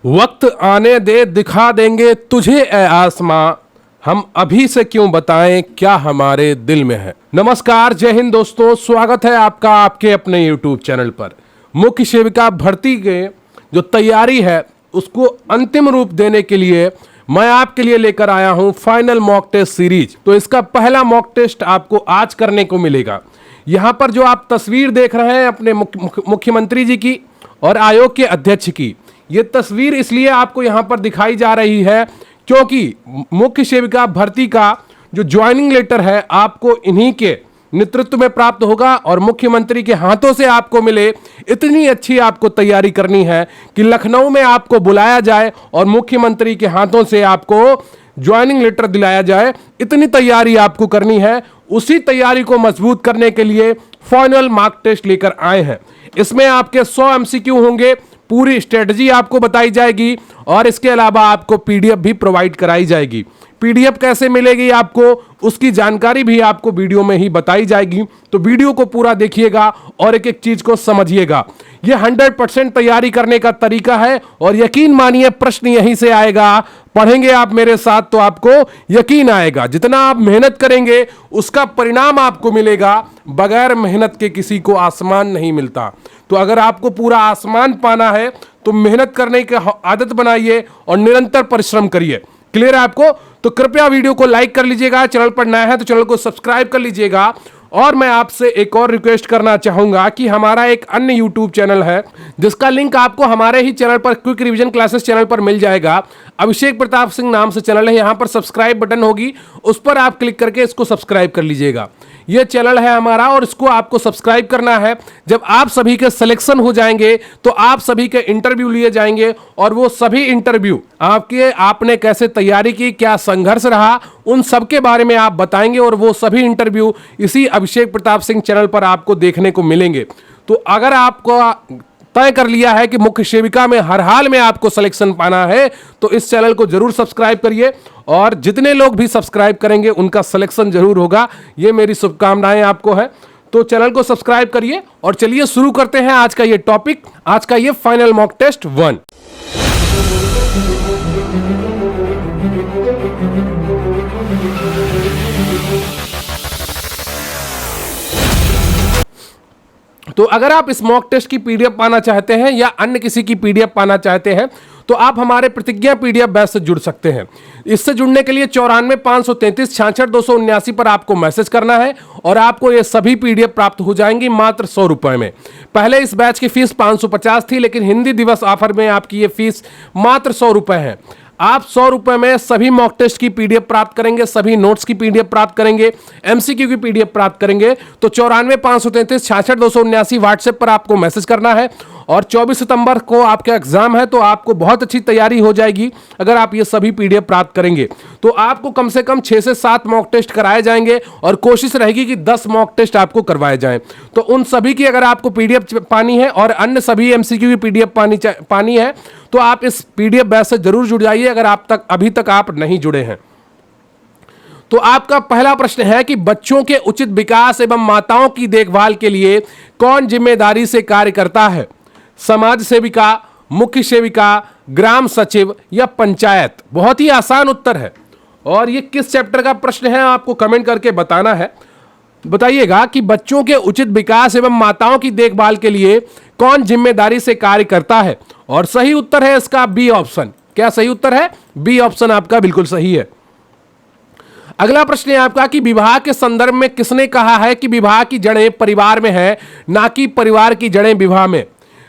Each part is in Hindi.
वक्त आने दे दिखा देंगे तुझे ए आसमां, हम अभी से क्यों बताएं क्या हमारे दिल में है। नमस्कार, जय हिंद दोस्तों, स्वागत है आपका आपके अपने YouTube चैनल पर। मुख्य सेविका भर्ती के जो तैयारी है उसको अंतिम रूप देने के लिए मैं आपके लिए लेकर आया हूं फाइनल मॉक टेस्ट सीरीज। तो इसका पहला मॉक टेस्ट आपको आज करने को मिलेगा। यहां पर जो आप तस्वीर देख रहे हैं अपने मुख्यमंत्री जी की और आयोग के अध्यक्ष की, ये तस्वीर इसलिए आपको यहां पर दिखाई जा रही है क्योंकि मुख्य सेविका भर्ती का जो ज्वाइनिंग लेटर है आपको इन्हीं के नेतृत्व में प्राप्त होगा और मुख्यमंत्री के हाथों से आपको मिले। इतनी अच्छी आपको तैयारी करनी है कि लखनऊ में आपको बुलाया जाए और मुख्यमंत्री के हाथों से आपको ज्वाइनिंग लेटर दिलाया जाए। इतनी तैयारी आपको करनी है। उसी तैयारी को मजबूत करने के लिए फाइनल मार्क टेस्ट लेकर आए हैं। इसमें आपके 100 MCQ होंगे, पूरी स्ट्रेटजी आपको बताई जाएगी और इसके अलावा आपको PDF भी प्रोवाइड कराई जाएगी। PDF कैसे मिलेगी आपको, उसकी जानकारी भी आपको वीडियो में ही बताई जाएगी। तो वीडियो को पूरा देखिएगा और एक एक चीज को समझिएगा। यह 100% तैयारी करने का तरीका है और यकीन मानिए प्रश्न यहीं से आएगा। पढ़ेंगे आप मेरे साथ तो आपको यकीन आएगा। जितना आप मेहनत करेंगे उसका परिणाम आपको मिलेगा। बगैर मेहनत के किसी को आसमान नहीं मिलता। तो अगर आपको पूरा आसमान पाना है तो मेहनत करने की आदत बनाइए और निरंतर परिश्रम करिए। क्लियर है आपको? तो कृपया वीडियो को लाइक कर लीजिएगा। चैनल पर नया है तो चैनल को सब्सक्राइब कर लीजिएगा। और मैं आपसे एक और रिक्वेस्ट करना चाहूंगा कि हमारा एक अन्य YouTube चैनल है जिसका लिंक आपको हमारे ही चैनल पर क्विक रिवीजन क्लासेस चैनल पर मिल जाएगा। अभिषेक प्रताप सिंह नाम से चैनल है। यहां पर सब्सक्राइब बटन होगी, उस पर आप क्लिक करके इसको सब्सक्राइब कर लीजिएगा। यह चैनल है हमारा और इसको आपको सब्सक्राइब करना है। जब आप सभी के सिलेक्शन हो जाएंगे तो आप सभी के इंटरव्यू लिए जाएंगे और वो सभी इंटरव्यू आपने कैसे तैयारी की, क्या संघर्ष रहा, उन सब के बारे में आप बताएंगे और वो सभी इंटरव्यू इसी अभिषेक प्रताप सिंह चैनल पर आपको देखने को मिलेंगे। तो अगर आपको तय कर लिया है कि मुख्य सेविका में हर हाल में आपको सिलेक्शन पाना है तो इस चैनल को जरूर सब्सक्राइब करिए और जितने लोग भी सब्सक्राइब करेंगे उनका सिलेक्शन जरूर होगा। ये मेरी शुभकामनाएं आपको है। तो चैनल को सब्सक्राइब करिए और चलिए शुरू करते हैं आज का ये टॉपिक, आज का ये फाइनल मॉक टेस्ट 1। तो अगर आप इस मॉक टेस्ट की PDF पाना चाहते हैं या अन्य किसी की PDF पाना चाहते हैं तो आप हमारे प्रतिज्ञा PDF बैच से जुड़ सकते हैं। इससे जुड़ने के लिए 94 533 66 279 पर आपको मैसेज करना है और आपको ये सभी PDF प्राप्त हो जाएंगी मात्र 100 रुपए में। पहले इस बैच की फीस 550 थी, लेकिन हिंदी दिवस ऑफर में आपकी ये फीस मात्र 100 रुपए है। आप 100 रुपए में सभी मॉक टेस्ट की PDF प्राप्त करेंगे, सभी नोट्स की PDF प्राप्त करेंगे, MCQ की PDF प्राप्त करेंगे। तो 94 533 66 279 व्हाट्सएप पर आपको मैसेज करना है और 24 सितंबर को आपका एग्जाम है तो आपको बहुत अच्छी तैयारी हो जाएगी अगर आप ये सभी PDF प्राप्त करेंगे। तो आपको कम से कम 6 से 7 मॉक टेस्ट कराए जाएंगे और कोशिश रहेगी कि 10 मॉक टेस्ट आपको करवाए जाएं। तो उन सभी की अगर आपको PDF पानी है और अन्य सभी MCQ की PDF पानी है तो आप इस PDF बैच से जरूर जुड़ जाइए अगर अभी तक आप नहीं जुड़े हैं। तो आपका पहला प्रश्न है कि बच्चों के उचित विकास एवं माताओं की देखभाल के लिए कौन जिम्मेदारी से कार्य करता है? समाज सेविका, मुख्य सेविका, ग्राम सचिव या पंचायत? बहुत ही आसान उत्तर है। और ये किस चैप्टर का प्रश्न है आपको कमेंट करके बताना है। बताइएगा कि बच्चों के उचित विकास एवं माताओं की देखभाल के लिए कौन जिम्मेदारी से कार्य करता है? और सही उत्तर है इसका बी ऑप्शन। क्या सही उत्तर है? बी ऑप्शन आपका बिल्कुल सही है। अगला प्रश्न है आपका कि विवाह के संदर्भ में किसने कहा है कि विवाह की जड़ें परिवार में है, ना कि परिवार की जड़ें विवाह में?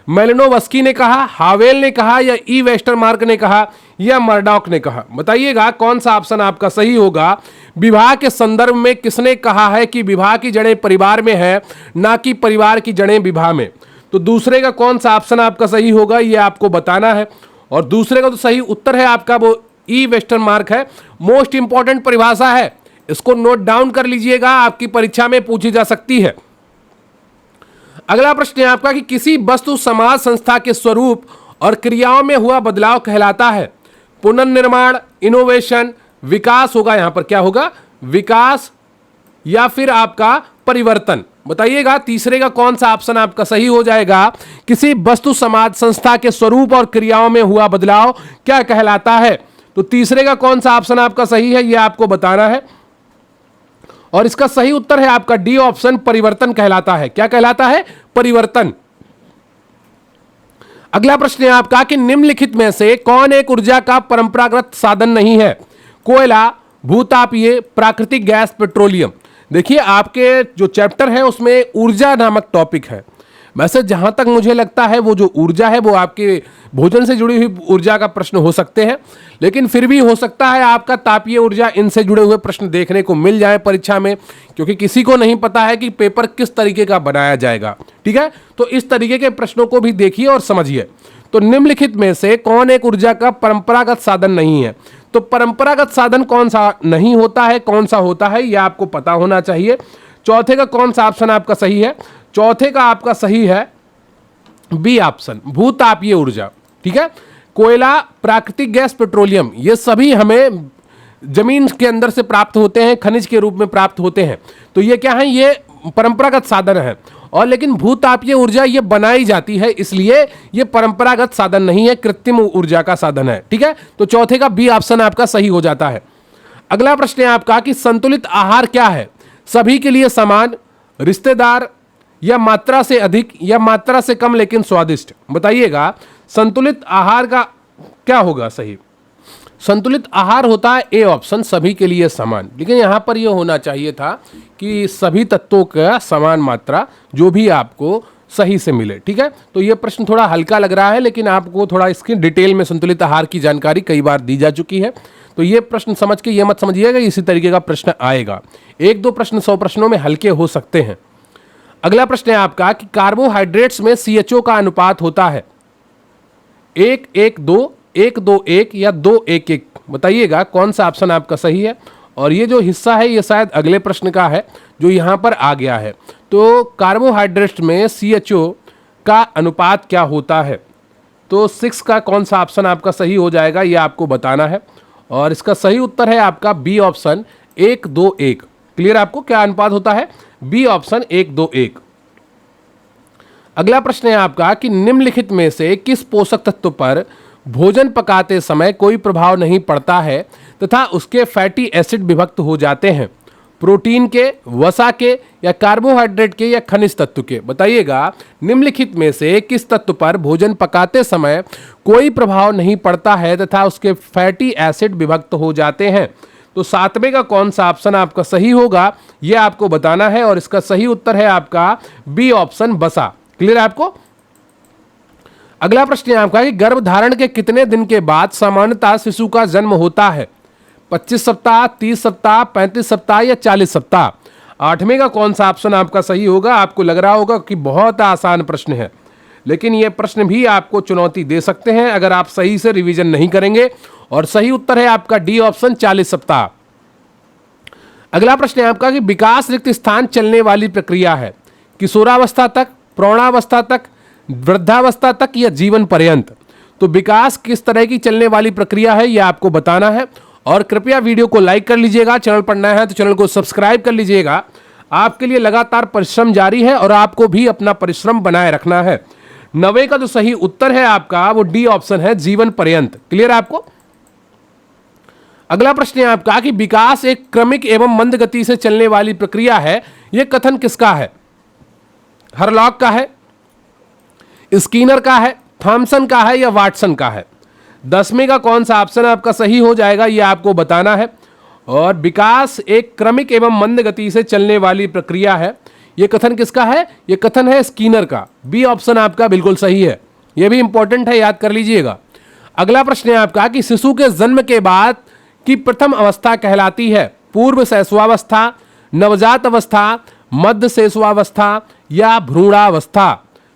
मेलिनोवस्की ने कहा, हावेल ने कहा या ई वेस्टरमार्क ने कहा या मर्डॉक ने कहा? बताइएगा कौन सा ऑप्शन आपका सही होगा। विवाह के संदर्भ में किसने कहा है कि विवाह की जड़ें परिवार में है, ना कि परिवार की जड़ें विवाह में? तो दूसरे का कौन सा ऑप्शन आपका सही होगा ये आपको बताना है। और दूसरे का तो सही उत्तर है आपका वो ई वेस्टरमार्क है। मोस्ट इंपॉर्टेंट परिभाषा है, इसको नोट डाउन कर लीजिएगा, आपकी परीक्षा में पूछी जा सकती है। अगला प्रश्न है आपका कि किसी वस्तु, समाज, संस्था के स्वरूप और क्रियाओं में हुआ बदलाव कहलाता है? पुनर्निर्माण, इनोवेशन, विकास होगा। यहां पर क्या होगा? विकास या फिर आपका परिवर्तन। बताइएगा तीसरे का कौन सा ऑप्शन आपका सही हो जाएगा। किसी वस्तु, समाज, संस्था के स्वरूप और क्रियाओं में हुआ बदलाव क्या कहलाता है। तो तीसरे का कौन सा ऑप्शन आपका सही है यह आपको बताना है, और इसका सही उत्तर है आपका डी ऑप्शन, परिवर्तन कहलाता है। क्या कहलाता है? परिवर्तन। अगला प्रश्न है आपका कि निम्नलिखित में से कौन एक ऊर्जा का परंपरागत साधन नहीं है। कोयला, भूतापीय, प्राकृतिक गैस, पेट्रोलियम। देखिए आपके जो चैप्टर है उसमें ऊर्जा नामक टॉपिक है। वैसे जहां तक मुझे लगता है वो जो ऊर्जा है वो आपके भोजन से जुड़ी हुई ऊर्जा का प्रश्न हो सकते हैं, लेकिन फिर भी हो सकता है आपका तापीय ऊर्जा, इनसे जुड़े हुए प्रश्न देखने को मिल जाए परीक्षा में, क्योंकि किसी को नहीं पता है कि पेपर किस तरीके का बनाया जाएगा। ठीक है, तो इस तरीके के प्रश्नों को भी देखिए और समझिए। तो निम्नलिखित में से कौन एक ऊर्जा का परंपरागत साधन नहीं है। तो परंपरागत साधन कौन सा नहीं होता है, कौन सा होता है, यह आपको पता होना चाहिए। चौथे का कौन सा ऑप्शन आपका सही है। चौथे का आपका सही है बी ऑप्शन, भूतापीय ऊर्जा। ठीक है, कोयला, प्राकृतिक गैस, पेट्रोलियम, ये सभी हमें जमीन के अंदर से प्राप्त होते हैं, खनिज के रूप में प्राप्त होते हैं। तो ये क्या है? ये परंपरागत साधन है। और लेकिन भूतापीय ऊर्जा ये बनाई जाती है, इसलिए ये परंपरागत साधन नहीं है, कृत्रिम ऊर्जा का साधन है। ठीक है, तो चौथे का बी ऑप्शन आपका सही हो जाता है। अगला प्रश्न है आपका कि संतुलित आहार क्या है। सभी के लिए समान, रिश्तेदार, या मात्रा से अधिक, या मात्रा से कम लेकिन स्वादिष्ट। बताइएगा संतुलित आहार का क्या होगा सही। संतुलित आहार होता है ए ऑप्शन, सभी के लिए समान। लेकिन यहां पर यह होना चाहिए था कि सभी तत्वों का समान मात्रा, जो भी आपको सही से मिले। ठीक है, तो यह प्रश्न थोड़ा हल्का लग रहा है, लेकिन आपको थोड़ा इसकी डिटेल में संतुलित आहार की जानकारी कई बार दी जा चुकी है। तो यह प्रश्न समझ के ये मत समझिएगा इसी तरीके का प्रश्न आएगा। एक दो प्रश्न 100 प्रश्नों में हल्के हो सकते हैं। अगला प्रश्न है आपका कि कार्बोहाइड्रेट्स में CHO का अनुपात होता है 1:1:2, 1:2:1 या 2:1:1। बताइएगा कौन सा ऑप्शन आपका सही है। और ये जो हिस्सा है ये शायद अगले प्रश्न का है जो यहां पर आ गया है। तो कार्बोहाइड्रेट्स में CHO का अनुपात क्या होता है। तो 6 का कौन सा ऑप्शन आपका सही हो जाएगा ये आपको बताना है, और इसका सही उत्तर है आपका बी ऑप्शन, 1:2:1। क्लियर आपको क्या अनुपात होता है? B option, 1:2:1। अगला प्रश्न है आपका कि निम्नलिखित में से किस पोषक तत्व पर भोजन पकाते समय कोई प्रभाव नहीं पड़ता है तथा उसके फैटी एसिड विभक्त हो जाते हैं। प्रोटीन के, वसा के, या कार्बोहाइड्रेट के, या खनिज तत्व के। बताइएगा निम्नलिखित में से किस तत्व पर भोजन पकाते समय कोई प्रभाव नहीं पड़ता है तथा उसके फैटी एसिड विभक्त हो जाते हैं। तो 7वें का कौन सा ऑप्शन आपका सही होगा यह आपको बताना है, और इसका सही उत्तर है आपका बी ऑप्शन, वसा। क्लियर है आपको। अगला प्रश्न है आपका कि गर्भधारण के कितने दिन के बाद सामान्यतः शिशु का जन्म होता है। 25 सप्ताह, 30 सप्ताह, 35 सप्ताह, या 40 सप्ताह। 8वें का कौन सा ऑप्शन आपका सही होगा। आपको लग रहा होगा कि बहुत आसान प्रश्न है, लेकिन यह प्रश्न भी आपको चुनौती दे सकते हैं अगर आप सही से रिवीजन नहीं करेंगे, और सही उत्तर है आपका डी ऑप्शन, 40 सप्ताह। अगला प्रश्न है आपका कि विकास रिक्त स्थान चलने वाली प्रक्रिया है। किशोरावस्था तक, प्रौढ़ावस्था तक, वृद्धावस्था तक, या जीवन पर्यंत। तो विकास किस तरह की चलने वाली प्रक्रिया है यह आपको बताना है, और कृपया वीडियो को लाइक कर लीजिएगा। चैनल पर नया है तो चैनल को सब्सक्राइब कर लीजिएगा। आपके लिए लगातार परिश्रम जारी है और आपको भी अपना परिश्रम बनाए रखना है। 9वें का जो सही उत्तर है आपका वो डी ऑप्शन है, जीवन पर्यंत। क्लियर है आपको। अगला प्रश्न है आपका कि विकास एक क्रमिक एवं मंद गति से चलने वाली प्रक्रिया है। यह कथन किसका है। हरलॉक का है, स्कीनर का है, थॉमसन का है, या वाटसन का है। 10वें का कौन सा ऑप्शन आपका सही हो जाएगा यह आपको बताना है। और विकास एक क्रमिक एवं मंद गति से चलने वाली प्रक्रिया है, यह कथन किसका है। यह कथन है स्कीनर का। बी ऑप्शन आपका बिल्कुल सही है, यह भी इंपॉर्टेंट है, याद कर लीजिएगा। अगला प्रश्न है आपका कि शिशु के जन्म के बाद की प्रथम अवस्था कहलाती है पूर्व शैशवावस्था, नवजात अवस्था, मध्य शैशवावस्था, या भ्रूणावस्था।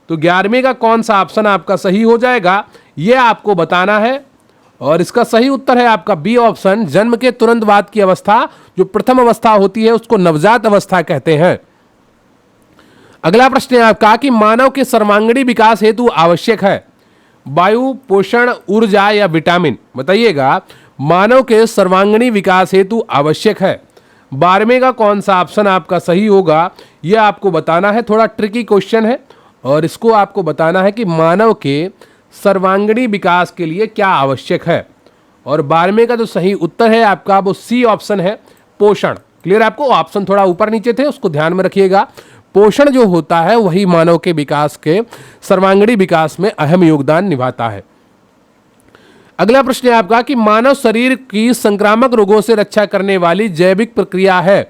तो 11वें का कौन सा ऑप्शन आपका सही हो जाएगा यह आपको बताना है, और इसका सही उत्तर है आपका बी ऑप्शन, जन्म के तुरंत बाद की अवस्था जो प्रथम अवस्था होती है उसको नवजात अवस्था कहते हैं। अगला प्रश्न है आपका कि मानव के सर्वांगीण विकास हेतु आवश्यक है वायु, पोषण, ऊर्जा, या विटामिन। बताइएगा मानव के सर्वांगीण विकास हेतु आवश्यक है 12वें का कौन सा ऑप्शन आपका सही होगा यह आपको बताना है। थोड़ा ट्रिकी क्वेश्चन है और इसको आपको बताना है कि मानव के सर्वांगीण विकास के लिए क्या आवश्यक है। और 12वें का जो सही उत्तर है आपका वो सी ऑप्शन है, पोषण। क्लियर? आपको ऑप्शन थोड़ा ऊपर नीचे थे, उसको ध्यान में रखिएगा। पोषण जो होता है वही मानव के विकास के सर्वांगीण विकास में अहम योगदान निभाता है। अगला प्रश्न है आपका कि मानव शरीर की संक्रामक रोगों से रक्षा करने वाली जैविक प्रक्रिया है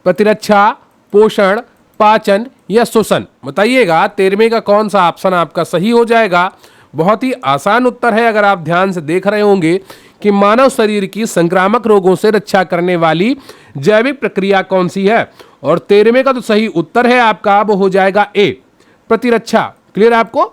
प्रतिरक्षा, पोषण, पाचन या श्वसन। बताइएगा 13वें का कौन सा ऑप्शन आपका सही हो जाएगा। बहुत ही आसान उत्तर है, अगर आप ध्यान से देख रहे होंगे कि मानव शरीर की संक्रामक रोगों से रक्षा करने वाली जैविक प्रक्रिया कौन सी है। और 13वें का तो सही उत्तर है आपका वो हो जाएगा ए, प्रतिरक्षा। क्लियर? आपको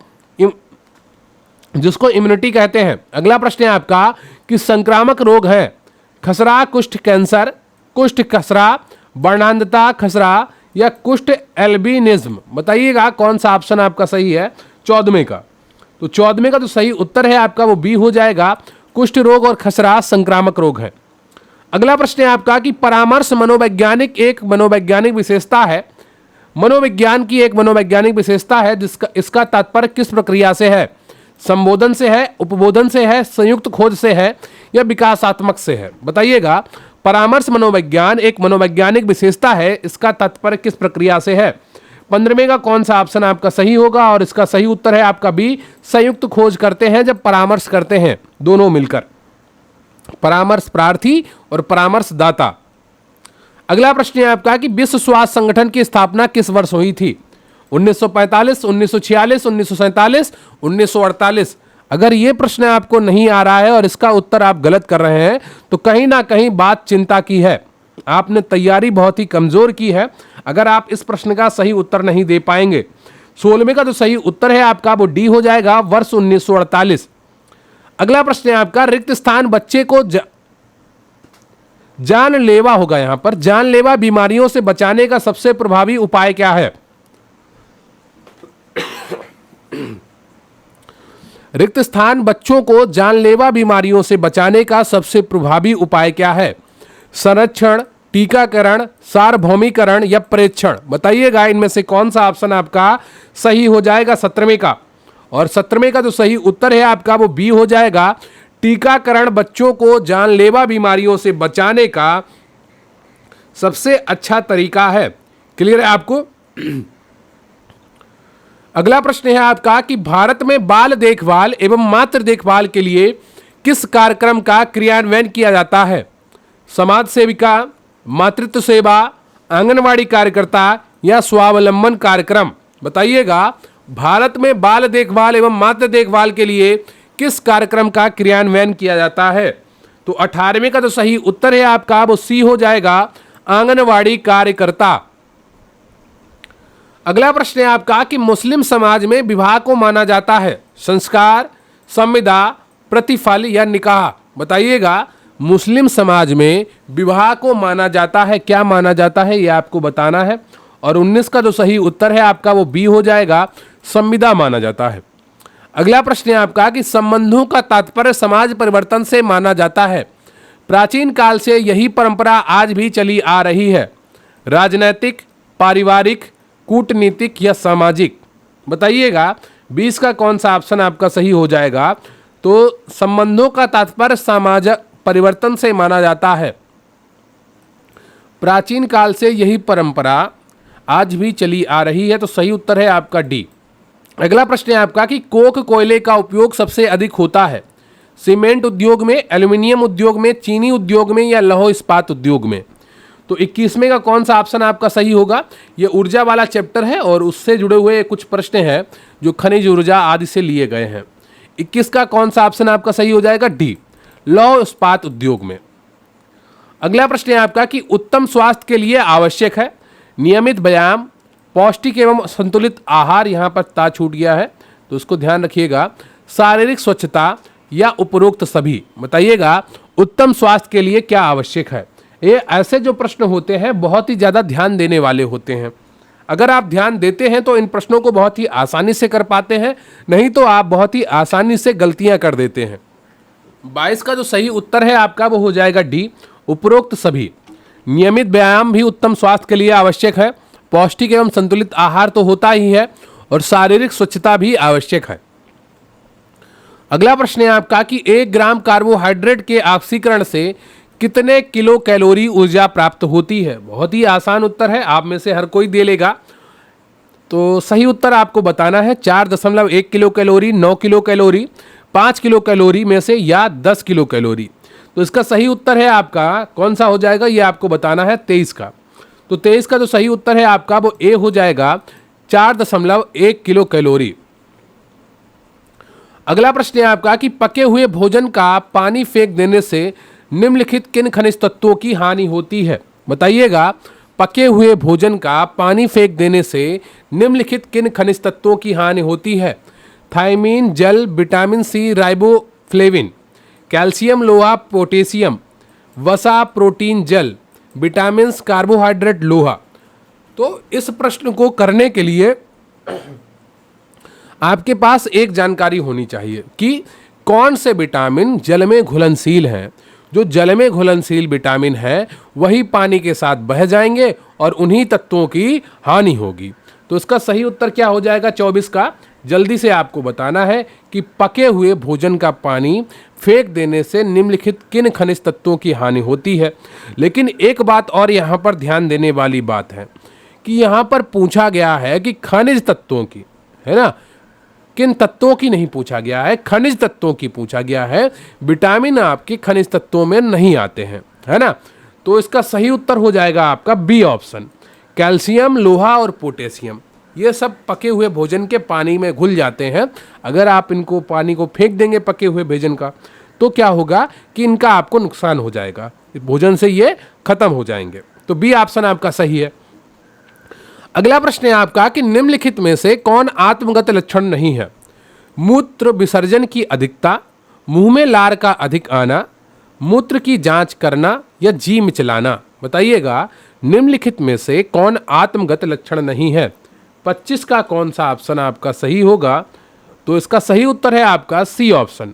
जिसको इम्यूनिटी कहते हैं। अगला प्रश्न है आपका कि संक्रामक रोग है खसरा, कुष्ठ कैंसर, कुष्ठ खसरा, वर्णांधता खसरा या कुष्ठ एल्बिनिज्म। बताइएगा कौन सा ऑप्शन आपका सही है 14वें का। तो 14वें का तो सही उत्तर है आपका वो बी हो जाएगा, कुष्ठ रोग और खसरा संक्रामक रोग है। अगला प्रश्न है आपका कि परामर्श मनोवैज्ञानिक एक मनोवैज्ञानिक विशेषता है, मनोविज्ञान की एक मनोवैज्ञानिक विशेषता है जिसका इसका तात्पर्य किस प्रक्रिया से है। संबोधन से है, उपबोधन से है, संयुक्त खोज से है या विकासात्मक से है। बताइएगा परामर्श मनोविज्ञान एक मनोवैज्ञानिक विशेषता है, इसका तात्पर्य किस प्रक्रिया से है। 15वें का कौन सा ऑप्शन आपका सही होगा और इसका सही उत्तर है आपका बी, संयुक्त खोज करते हैं जब परामर्श करते हैं दोनों मिलकर, परामर्श प्रार्थी और परामर्शदाता। अगला प्रश्न है आपका कि विश्व स्वास्थ्य संगठन की स्थापना किस वर्ष हुई थी। 1945, 1946, 1947, 1948। अगर ये प्रश्न आपको नहीं आ रहा है और इसका उत्तर आप गलत कर रहे हैं तो कहीं ना कहीं बात चिंता की है, आपने तैयारी बहुत ही कमजोर की है अगर आप इस प्रश्न का सही उत्तर नहीं दे पाएंगे। 16वें का जो सही उत्तर है आपका वो डी हो जाएगा, वर्ष 1948। अगला प्रश्न है आपका रिक्त स्थान बच्चे को जानलेवा होगा, यहां पर जानलेवा बीमारियों से बचाने का सबसे प्रभावी उपाय क्या है। रिक्त स्थान बच्चों को जानलेवा बीमारियों से बचाने का सबसे प्रभावी उपाय क्या है। संरक्षण, टीकाकरण, सार्वभौमिकरण या प्रेक्षण। बताइएगा इनमें से कौन सा ऑप्शन आपका सही हो जाएगा 17वें का। और 17वें का जो सही उत्तर है आपका वो बी हो जाएगा, टीकाकरण बच्चों को जानलेवा बीमारियों से बचाने का सबसे अच्छा तरीका है। क्लियर है आपको। अगला प्रश्न है आपका कि भारत में बाल देखभाल एवं मातृ देखभाल के लिए किस कार्यक्रम का क्रियान्वयन किया जाता है। समाज सेविका, मातृत्व सेवा, आंगनवाड़ी कार्यकर्ता या स्वावलंबन कार्यक्रम। बताइएगा भारत में बाल देखभाल एवं मातृ देखभाल के लिए किस कार्यक्रम का क्रियान्वयन किया जाता है। तो 18वें का जो सही उत्तर है आपका वो सी हो जाएगा, आंगनवाड़ी कार्यकर्ता। अगला प्रश्न है आपका कि मुस्लिम समाज में विवाह को माना जाता है संस्कार, संविदा, प्रतिफल या निकाह। बताइएगा मुस्लिम समाज में विवाह को माना जाता है, क्या माना जाता है यह आपको बताना है। और 19 का जो सही उत्तर है आपका वो बी हो जाएगा, संविदा माना जाता है। अगला प्रश्न है आपका कि संबंधों का तात्पर्य समाज परिवर्तन से माना जाता है। प्राचीन काल से यही परंपरा आज भी चली आ रही है। राजनैतिक, पारिवारिक, कूटनीतिक या सामाजिक। बताइएगा 20 का कौन सा ऑप्शन आपका सही हो जाएगा। तो संबंधों का तात्पर्य समाज परिवर्तन से माना जाता है। प्राचीन काल से यही परंपरा आज भी चली आ रही है, तो सही उत्तर है आपका डी। अगला प्रश्न है आपका कि कोक कोयले का उपयोग सबसे अधिक होता है सीमेंट उद्योग में, एल्यूमिनियम उद्योग में, चीनी उद्योग में या लौह इस्पात उद्योग में। तो 21वें का कौन सा ऑप्शन आपका सही होगा। ये ऊर्जा वाला चैप्टर है और उससे जुड़े हुए कुछ प्रश्न हैं जो खनिज ऊर्जा आदि से लिए गए हैं। 21 का कौन सा ऑप्शन आपका सही हो जाएगा, डी, लौह इस्पात उद्योग में। अगला प्रश्न है आपका कि उत्तम स्वास्थ्य के लिए आवश्यक है नियमित व्यायाम, पौष्टिक एवं संतुलित आहार, यहाँ पर ता छूट गया है तो उसको ध्यान रखिएगा, शारीरिक स्वच्छता या उपरोक्त सभी। बताइएगा उत्तम स्वास्थ्य के लिए क्या आवश्यक है। ये ऐसे जो प्रश्न होते हैं बहुत ही ज़्यादा ध्यान देने वाले होते हैं। अगर आप ध्यान देते हैं तो इन प्रश्नों को बहुत ही आसानी से कर पाते हैं, नहीं तो आप बहुत ही आसानी से गलतियां कर देते हैं। 22 का जो सही उत्तर है आपका वो हो जाएगा डी, उपरोक्त सभी। नियमित व्यायाम भी उत्तम स्वास्थ्य के लिए आवश्यक है। पौष्टिक एवं संतुलित आहार तो होता ही है और शारीरिक स्वच्छता भी आवश्यक है। अगला प्रश्न है आपका कि 1 ग्राम कार्बोहाइड्रेट के ऑक्सीकरण से कितने किलो कैलोरी ऊर्जा प्राप्त होती है। बहुत ही आसान उत्तर है, आप में से हर कोई दे लेगा। तो सही उत्तर आपको बताना है 4.1 kilo calorie, 9 kilo calorie, 5 kilo calorie में से या 10 किलो कैलोरी। तो इसका सही उत्तर है आपका कौन सा हो जाएगा, ये आपको बताना है 23 का। तो 23 का जो सही उत्तर है आपका वो ए हो जाएगा 4.1 किलो कैलोरी। अगला प्रश्न है आपका कि पके हुए भोजन का पानी फेंक देने से निम्नलिखित किन खनिज तत्वों की हानि होती है। बताइएगा, पके हुए भोजन का पानी फेंक देने से निम्नलिखित किन खनिज तत्वों की हानि होती है। थायमीन, जल, विटामिन सी, राइबोफ्लेविन, कैल्शियम, लोहा, पोटेशियम, वसा, प्रोटीन, जल, विटामिन, कार्बोहाइड्रेट, लोहा। तो इस प्रश्न को करने के लिए आपके पास एक जानकारी होनी चाहिए कि कौन से विटामिन जल में घुलनशील हैं। जो जल में घुलनशील विटामिन है वही पानी के साथ बह जाएंगे और उन्हीं तत्वों की हानि होगी। तो इसका सही उत्तर क्या हो जाएगा 24 का। जल्दी से आपको बताना है कि पके हुए भोजन का पानी फेंक देने से निम्नलिखित किन खनिज तत्वों की हानि होती है। लेकिन एक बात और यहाँ पर ध्यान देने वाली बात है कि यहाँ पर पूछा गया है कि खनिज तत्वों की, है ना, किन तत्वों की नहीं पूछा गया है, खनिज तत्वों की पूछा गया है। विटामिन आपके खनिज तत्वों में नहीं आते हैं, है ना। तो इसका सही उत्तर हो जाएगा आपका बी ऑप्शन, कैल्शियम, लोहा और पोटेशियम। ये सब पके हुए भोजन के पानी में घुल जाते हैं। अगर आप इनको पानी को फेंक देंगे पके हुए भोजन का, तो क्या होगा कि इनका आपको नुकसान हो जाएगा, भोजन से ये खत्म हो जाएंगे। तो बी ऑप्शन आपका सही है। अगला प्रश्न है आपका कि निम्नलिखित में से कौन आत्मगत लक्षण नहीं है। मूत्र विसर्जन की अधिकता, मुंह में लार का अधिक आना, मूत्र की जांच करना या जी मिचलाना। बताइएगा, निम्नलिखित में से कौन आत्मगत लक्षण नहीं है। 25 का कौन सा ऑप्शन आपका सही होगा। तो इसका सही उत्तर है आपका सी ऑप्शन,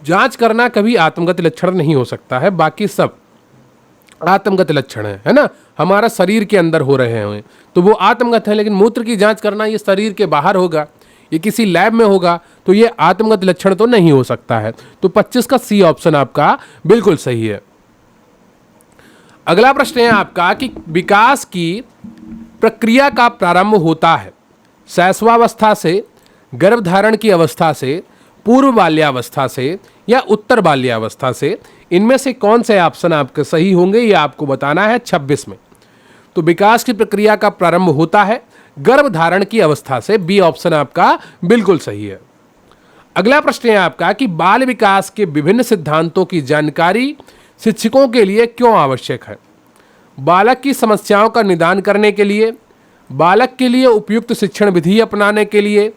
जांच करना कभी आत्मगत लक्षण नहीं हो सकता है, बाकी सब आत्मगत लक्षण है ना, हमारा शरीर के अंदर हो रहे हैं तो वो आत्मगत है। लेकिन मूत्र की जांच करना ये शरीर के बाहर होगा, ये किसी लैब में होगा, तो ये आत्मगत लक्षण तो नहीं हो सकता है। तो 25 का सी ऑप्शन आपका बिल्कुल सही है। अगला प्रश्न है आपका कि विकास की प्रक्रिया का प्रारंभ होता है शैशवावस्था से, गर्भधारण की अवस्था से, पूर्व बाल्यावस्था से या उत्तर बाल्यावस्था से। इनमें से कौन से ऑप्शन आपके सही होंगे ये आपको बताना है 26 में। तो विकास की प्रक्रिया का प्रारंभ होता है गर्भधारण की अवस्था से, बी ऑप्शन आपका बिल्कुल सही है। अगला प्रश्न है आपका कि बाल विकास के विभिन्न सिद्धांतों की जानकारी शिक्षकों के लिए क्यों आवश्यक है। बालक की समस्याओं का निदान करने के लिए, बालक के लिए उपयुक्त शिक्षण विधि अपनाने के लिए,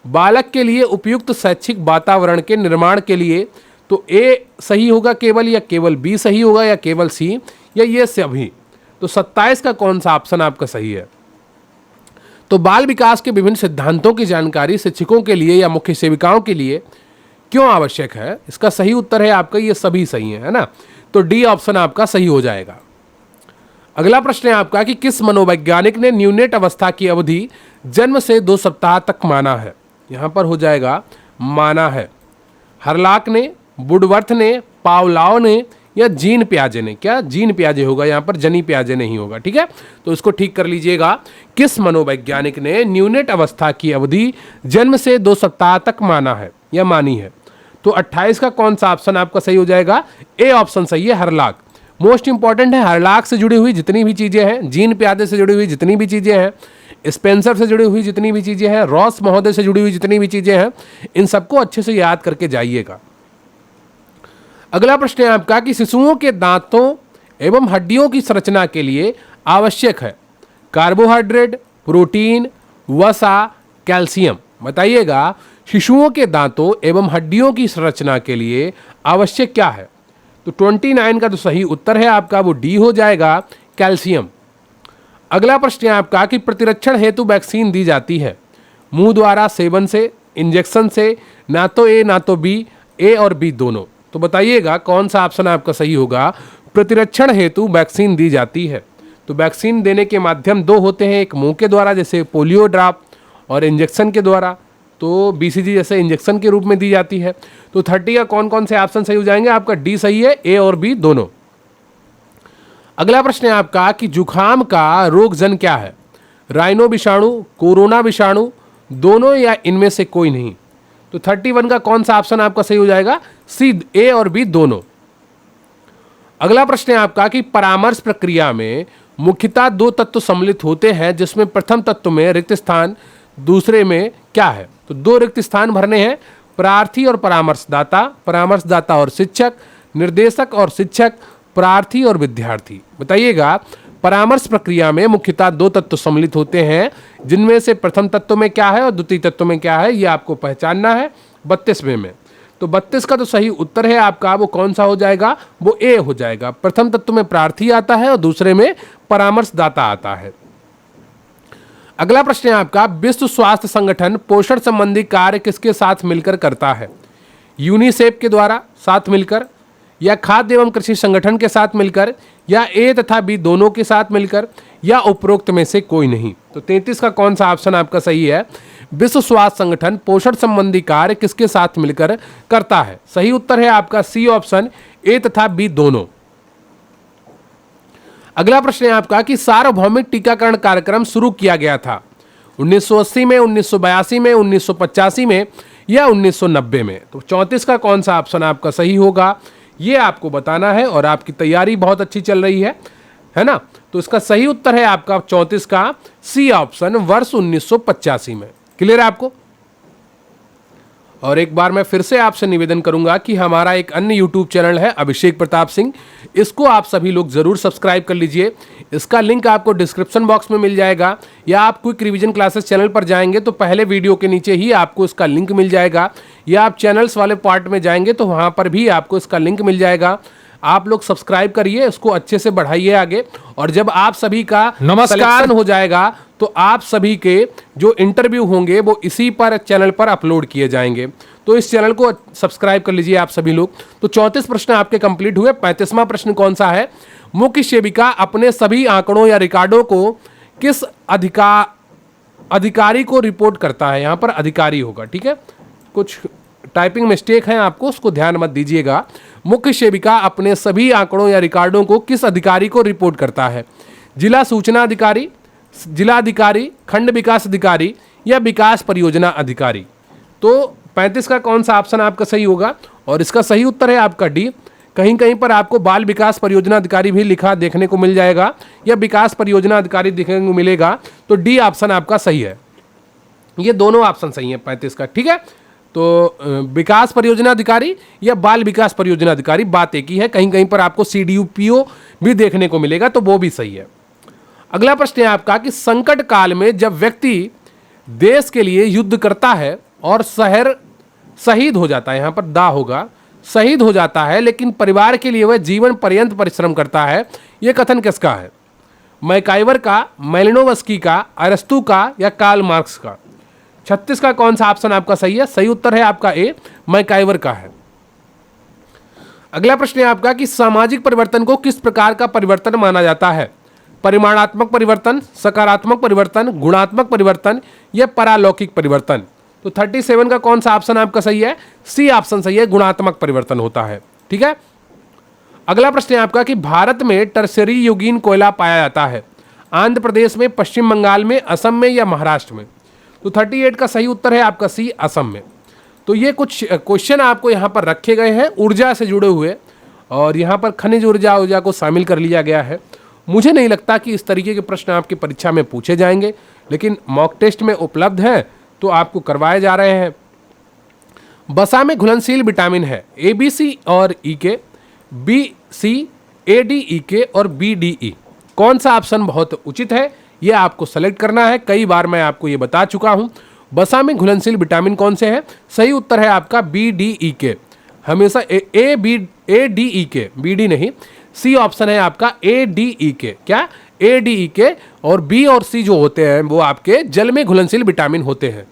बालक के लिए उपयुक्त शैक्षिक वातावरण के निर्माण के लिए। तो ए सही होगा केवल, या केवल बी सही होगा, या केवल सी, या ये सभी। तो 27 का कौन सा ऑप्शन आपका सही है। तो बाल विकास के विभिन्न सिद्धांतों की जानकारी शिक्षकों के लिए या मुख्य सेविकाओं के लिए क्यों आवश्यक है। इसका सही उत्तर है आपका ये सभी सही है ना। तो डी ऑप्शन आपका सही हो जाएगा। अगला प्रश्न है आपका कि किस मनोवैज्ञानिक ने न्यूनेट अवस्था की अवधि जन्म से 2 सप्ताह तक माना है। यहां पर हो जाएगा माना है, हरलाक ने, वुडवर्थ ने, पावलाव ने या जीन पियाजे ने। क्या जीन पियाजे होगा यहाँ पर, जनी पियाजे नहीं होगा, ठीक है। तो इसको ठीक कर लीजिएगा। किस मनोवैज्ञानिक ने न्यूनेट अवस्था की अवधि जन्म से 2 सप्ताह तक माना है या मानी है। तो 28 का कौन सा ऑप्शन आपका सही हो जाएगा। ए ऑप्शन सही है, हरलाक। मोस्ट इंपॉर्टेंट है, हरलाक से जुड़ी हुई जितनी भी चीजें हैं, जीन पियाजे से जुड़ी हुई जितनी भी चीजें हैं, स्पेंसर से जुड़ी हुई जितनी भी चीजें हैं, रॉस महोदय से जुड़ी हुई जितनी भी चीजें हैं, इन सबको अच्छे से याद करके जाइएगा। अगला प्रश्न है आपका कि शिशुओं के दांतों एवं हड्डियों की संरचना के लिए आवश्यक है कार्बोहाइड्रेट, प्रोटीन, वसा, कैल्शियम। बताइएगा, शिशुओं के दांतों एवं हड्डियों की संरचना के लिए आवश्यक क्या है। तो 29 का जो सही उत्तर है आपका वो डी हो जाएगा, कैल्शियम। अगला प्रश्न है आपका कि प्रतिरक्षण हेतु वैक्सीन दी जाती है मुंह द्वारा, सेवन से, इंजेक्शन से, ना तो ए ना तो बी, ए और बी दोनों। तो बताइएगा कौन सा ऑप्शन आपका सही होगा। प्रतिरक्षण हेतु वैक्सीन दी जाती है? तो वैक्सीन देने के माध्यम दो होते हैं, एक मुंह के द्वारा जैसे पोलियो ड्रॉप और इंजेक्शन के द्वारा, तो बीसीजी जैसे इंजेक्शन के रूप में दी जाती है। तो 30 का कौन कौन से ऑप्शन सही हो जाएंगे? आपका डी सही है, ए और बी दोनों। अगला प्रश्न है आपका कि जुखाम का रोगजन क्या है? राइनो विषाणु, कोरोना विषाणु, दोनों या इनमें से कोई नहीं? तो 31 का कौन सा ऑप्शन आपका सही हो जाएगा? सी, ए और बी दोनों। अगला प्रश्न है आपका कि परामर्श प्रक्रिया में मुख्यतः दो तत्व सम्मिलित होते हैं, जिसमें प्रथम तत्व में रिक्त स्थान, दूसरे में क्या है? तो दो रिक्त स्थान भरने हैं, प्रार्थी और परामर्शदाता और शिक्षक, निर्देशक और शिक्षक, प्रार्थी और विद्यार्थी। बताइएगा, परामर्श प्रक्रिया में मुख्यतः दो तत्व सम्मिलित होते हैं, जिनमें से प्रथम तत्व में क्या है और द्वितीय तत्व में क्या है, ये आपको पहचानना है 32वें में। तो 32 का तो सही उत्तर है आपका, वो कौन सा हो जाएगा? वो ए हो जाएगा। प्रथम तत्व में प्रार्थी आता है और दूसरे में परामर्शदाता आता है। अगला प्रश्न है आपका, विश्व स्वास्थ्य संगठन पोषण संबंधी कार्य किसके साथ मिलकर करता है? यूनिसेफ के द्वारा साथ मिलकर, या खाद्य एवं कृषि संगठन के साथ मिलकर, या ए तथा बी दोनों के साथ मिलकर, या उपरोक्त में से कोई नहीं? तो 33 का कौन सा ऑप्शन आपका सही है? विश्व स्वास्थ्य संगठन पोषण संबंधी कार्य किसके साथ मिलकर करता है? सही उत्तर है आपका सी ऑप्शन, ए तथा बी दोनों। अगला प्रश्न है आपका कि सार्वभौमिक टीकाकरण कार्यक्रम शुरू किया गया था 1980 में, 1982 में, 1985 में, या 1990 में? तो 34 का कौन सा ऑप्शन आपका सही होगा, ये आपको बताना है। और आपकी तैयारी बहुत अच्छी चल रही है ना? तो इसका सही उत्तर है आपका 34 का सी ऑप्शन, वर्ष 1985 में। क्लियर है आपको? और एक बार मैं फिर से आपसे निवेदन करूंगा कि हमारा एक अन्य YouTube चैनल है अभिषेक प्रताप सिंह, इसको आप सभी लोग जरूर सब्सक्राइब कर लीजिए। इसका लिंक आपको डिस्क्रिप्शन बॉक्स में मिल जाएगा, या आप क्विक रिवीजन क्लासेस चैनल पर जाएंगे तो पहले वीडियो के नीचे ही आपको इसका लिंक मिल जाएगा, या आप चैनल्स वाले पार्ट में जाएंगे तो वहाँ पर भी आपको इसका लिंक मिल जाएगा। आप लोग सब्सक्राइब करिए, इसको अच्छे से बढ़ाइए आगे। और जब आप सभी का नमस्कार हो जाएगा तो आप सभी के जो इंटरव्यू होंगे वो इसी पर चैनल पर अपलोड किए जाएंगे, तो इस चैनल को सब्सक्राइब कर लीजिए आप सभी लोग। तो 34 प्रश्न आपके कंप्लीट हुए। 35वां प्रश्न कौन सा है? मुख्य सेविका अपने सभी आंकड़ों या रिकॉर्डों को किस अधिकारी को रिपोर्ट करता है? यहाँ पर अधिकारी होगा, ठीक है, कुछ टाइपिंग मिस्टेक है आपको, उसको ध्यान मत दीजिएगा। मुख्य सेविका अपने सभी आंकड़ों या रिकॉर्डों को किस अधिकारी को रिपोर्ट करता है? जिला सूचना अधिकारी, जिला अधिकारी, खंड विकास अधिकारी, या विकास परियोजना अधिकारी? तो 35 का कौन सा ऑप्शन आपका सही होगा? और इसका सही उत्तर है आपका डी। कहीं कहीं पर आपको बाल विकास परियोजना अधिकारी भी लिखा देखने को मिल जाएगा, या विकास परियोजना अधिकारी देखने को मिलेगा, तो डी ऑप्शन आपका सही है। ये दोनों ऑप्शन सही है 35 का, ठीक है। तो विकास परियोजना अधिकारी या बाल विकास परियोजना अधिकारी, बात एक ही है। कहीं कहीं पर आपको CDPO भी देखने को मिलेगा, तो वो भी सही है। अगला प्रश्न है आपका कि संकट काल में जब व्यक्ति देश के लिए युद्ध करता है और शहर शहीद हो जाता है, यहाँ पर दा होगा, शहीद हो जाता है, लेकिन परिवार के लिए वह जीवन पर्यंत परिश्रम करता है, यह कथन किसका है? मैकाइवर का, मैलिनोवस्की का, अरस्तू का, या कार्ल मार्क्स का? 36 का कौन सा ऑप्शन आपका सही है? सही उत्तर है आपका ए, मैकाइवर का है। अगला प्रश्न है आपका कि सामाजिक परिवर्तन को किस प्रकार का परिवर्तन माना जाता है? परिमाणात्मक परिवर्तन, सकारात्मक परिवर्तन, गुणात्मक परिवर्तन, या परालौकिक परिवर्तन? तो 37 का कौन सा ऑप्शन आपका सही है? सी ऑप्शन सही है, गुणात्मक परिवर्तन होता है, ठीक है। अगला प्रश्न है आपका कि भारत में टर्शरी युगीन कोयला पाया जाता है आंध्र प्रदेश में, पश्चिम बंगाल में, असम में, या महाराष्ट्र में? तो 38 का सही उत्तर है आपका सी, असम में। तो ये कुछ क्वेश्चन आपको यहाँ पर रखे गए हैं ऊर्जा से जुड़े हुए, और यहाँ पर खनिज ऊर्जा को शामिल कर लिया गया है। मुझे नहीं लगता कि इस तरीके के प्रश्न आपकी परीक्षा में पूछे जाएंगे, लेकिन मॉक टेस्ट में उपलब्ध हैं तो आपको करवाए जा रहे हैं। वसा में घुलनशील विटामिन है ABC और EK, BC, ADEK और BDE। कौन सा ऑप्शन बहुत उचित है, ये आपको सेलेक्ट करना है। कई बार मैं आपको ये बता चुका हूं। वसा में घुलनशील विटामिन कौन से हैं? सही उत्तर है आपका BDEK। हमेशा ADEK, BD नहीं, सी ऑप्शन है आपका ADEK। क्या? ADEK। और B और C जो होते हैं वो आपके जल में घुलनशील विटामिन होते हैं।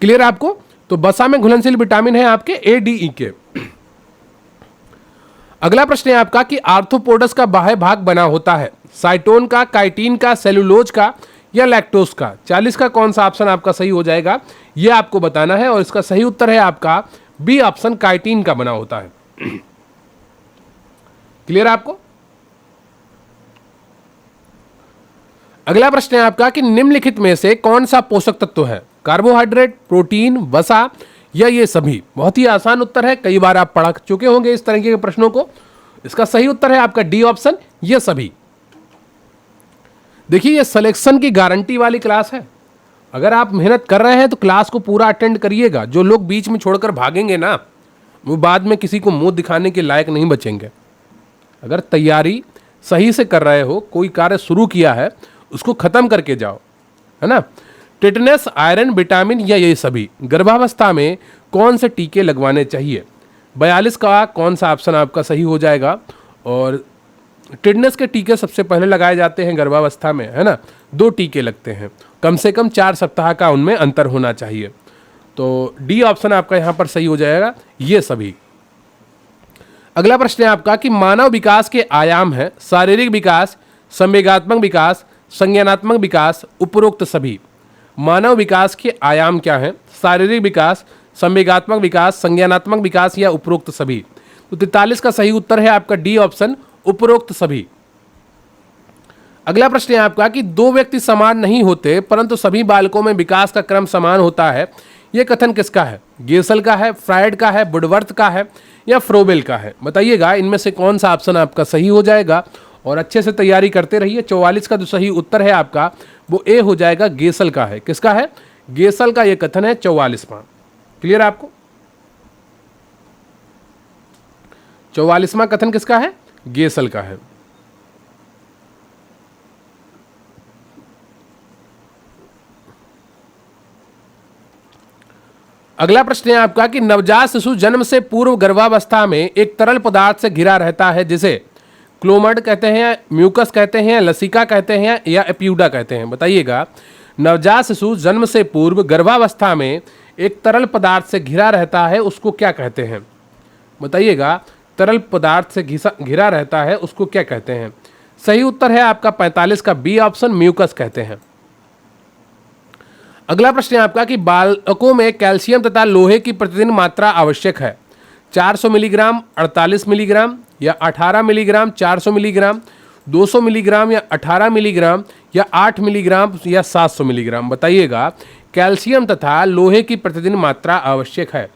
क्लियर है आपको? तो वसा में घुलनशील विटामिन है आपके ADEK। अगला प्रश्न है आपका कि आर्थ्रोपोडस का बाह्य भाग बना होता है साइटोन का, काइटिन का, सेलुलोज का या लैक्टोज का। 40 का कौन सा ऑप्शन आपका सही हो जाएगा यह आपको बताना है, और इसका सही उत्तर है आपका बी ऑप्शन, काइटिन का बना होता है। क्लियर है आपको? अगला प्रश्न है आपका कि निम्नलिखित में से कौन सा पोषक तत्व है? कार्बोहाइड्रेट, प्रोटीन, वसा या ये सभी। बहुत ही आसान उत्तर है, कई बार आप पढ़ चुके होंगे इस तरह के प्रश्नों को। इसका सही उत्तर है आपका डी ऑप्शन, ये सभी। देखिए ये सिलेक्शन की गारंटी वाली क्लास है। अगर आप मेहनत कर रहे हैं तो क्लास को पूरा अटेंड करिएगा। जो लोग बीच में छोड़कर भागेंगे ना, वो बाद में किसी को मुंह दिखाने के लायक नहीं बचेंगे। अगर तैयारी सही से कर रहे हो, कोई कार्य शुरू किया है, उसको खत्म करके जाओ, है ना। टिटनेस, आयरन, विटामिन या ये सभी। गर्भावस्था में कौन से टीके लगवाने चाहिए? 42 का कौन सा ऑप्शन आपका सही हो जाएगा? और टिटनेस के टीके सबसे पहले लगाए जाते हैं गर्भावस्था में, है ना। 2 टीके लगते हैं, कम से कम 4 सप्ताह का उनमें अंतर होना चाहिए। तो डी ऑप्शन आपका यहाँ पर सही हो जाएगा, ये सभी। अगला प्रश्न है आपका कि मानव विकास के आयाम है शारीरिक विकास, संवेगात्मक विकास, संज्ञानात्मक विकास, उपरोक्त सभी। मानव विकास के आयाम क्या है? शारीरिक विकास, संवेगात्मक विकास, संज्ञानात्मक विकास या उपरोक्त सभी। तो 43 का सही उत्तर है आपका डी ऑप्शन, उपरोक्त सभी। अगला प्रश्न है आपका कि 2 व्यक्ति समान नहीं होते परंतु सभी बालकों में विकास का क्रम समान होता है, यह कथन किसका है? गेसल का है, फ्रायड का है, वुडवर्थ का है या फ्रोबेल का है? बताइएगा इनमें से कौन सा ऑप्शन आपका सही हो जाएगा। और अच्छे से तैयारी करते रहिए। 44 का जो सही उत्तर है आपका वो ए हो जाएगा, गेसल का है। किसका है? गेसल का ये कथन है 44वां। क्लियर है आपको? 44वां कथन किसका है? गेसल का है। अगला प्रश्न है आपका कि नवजात शिशु जन्म से पूर्व गर्भावस्था में एक तरल पदार्थ से घिरा रहता है जिसे क्लोमड कहते हैं, म्यूकस कहते हैं, लसिका कहते हैं या एप्यूडा कहते हैं। बताइएगा नवजात शिशु जन्म से पूर्व गर्भावस्था में एक तरल पदार्थ से घिरा रहता है, उसको क्या कहते हैं? बताइएगा तरल पदार्थ से घिरा रहता है उसको क्या कहते हैं? सही उत्तर है आपका 45 का बी ऑप्शन, म्यूकस कहते हैं। अगला प्रश्न है आपका कि बालकों में कैल्शियम तथा लोहे की प्रतिदिन मात्रा आवश्यक है। 400 मिलीग्राम, 48 मिलीग्राम या 18 मिलीग्राम, 400 मिलीग्राम, 200 मिलीग्राम या 18 मिलीग्राम या 8 मिलीग्राम या 700 मिलीग्राम। बताइएगा कैल्शियम तथा लोहे की प्रतिदिन मात्रा आवश्यक है।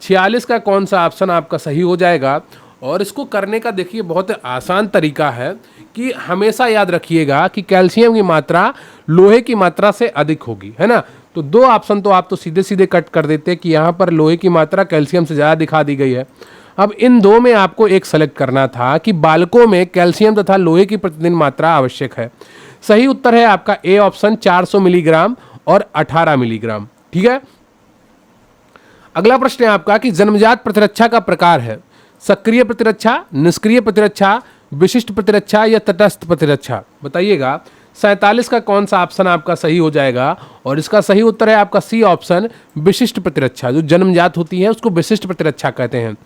46 का कौन सा ऑप्शन आपका सही हो जाएगा? और इसको करने का देखिए बहुत आसान तरीका है कि हमेशा याद रखिएगा कि कैल्शियम की मात्रा लोहे की मात्रा से अधिक होगी, है ना। तो 2 ऑप्शन तो आप तो सीधे सीधे कट कर देते कि यहाँ पर लोहे की मात्रा कैल्शियम से ज़्यादा दिखा दी गई है। अब इन 2 में आपको एक सेलेक्ट करना था कि बालकों में कैल्शियम तथा लोहे की प्रतिदिन मात्रा आवश्यक है। सही उत्तर है आपका ए ऑप्शन, 400 मिलीग्राम और 18 मिलीग्राम। ठीक है। अगला प्रश्न है आपका कि जन्मजात प्रतिरक्षा का प्रकार है सक्रिय प्रतिरक्षा, निष्क्रिय प्रतिरक्षा, विशिष्ट प्रतिरक्षा या तटस्थ प्रतिरक्षा। बताइएगा 47 का कौन सा ऑप्शन आपका सही हो जाएगा? और इसका सही उत्तर है आपका सी ऑप्शन, विशिष्ट प्रतिरक्षा। जो जन्मजात होती है उसको विशिष्ट प्रतिरक्षा कहते हैं।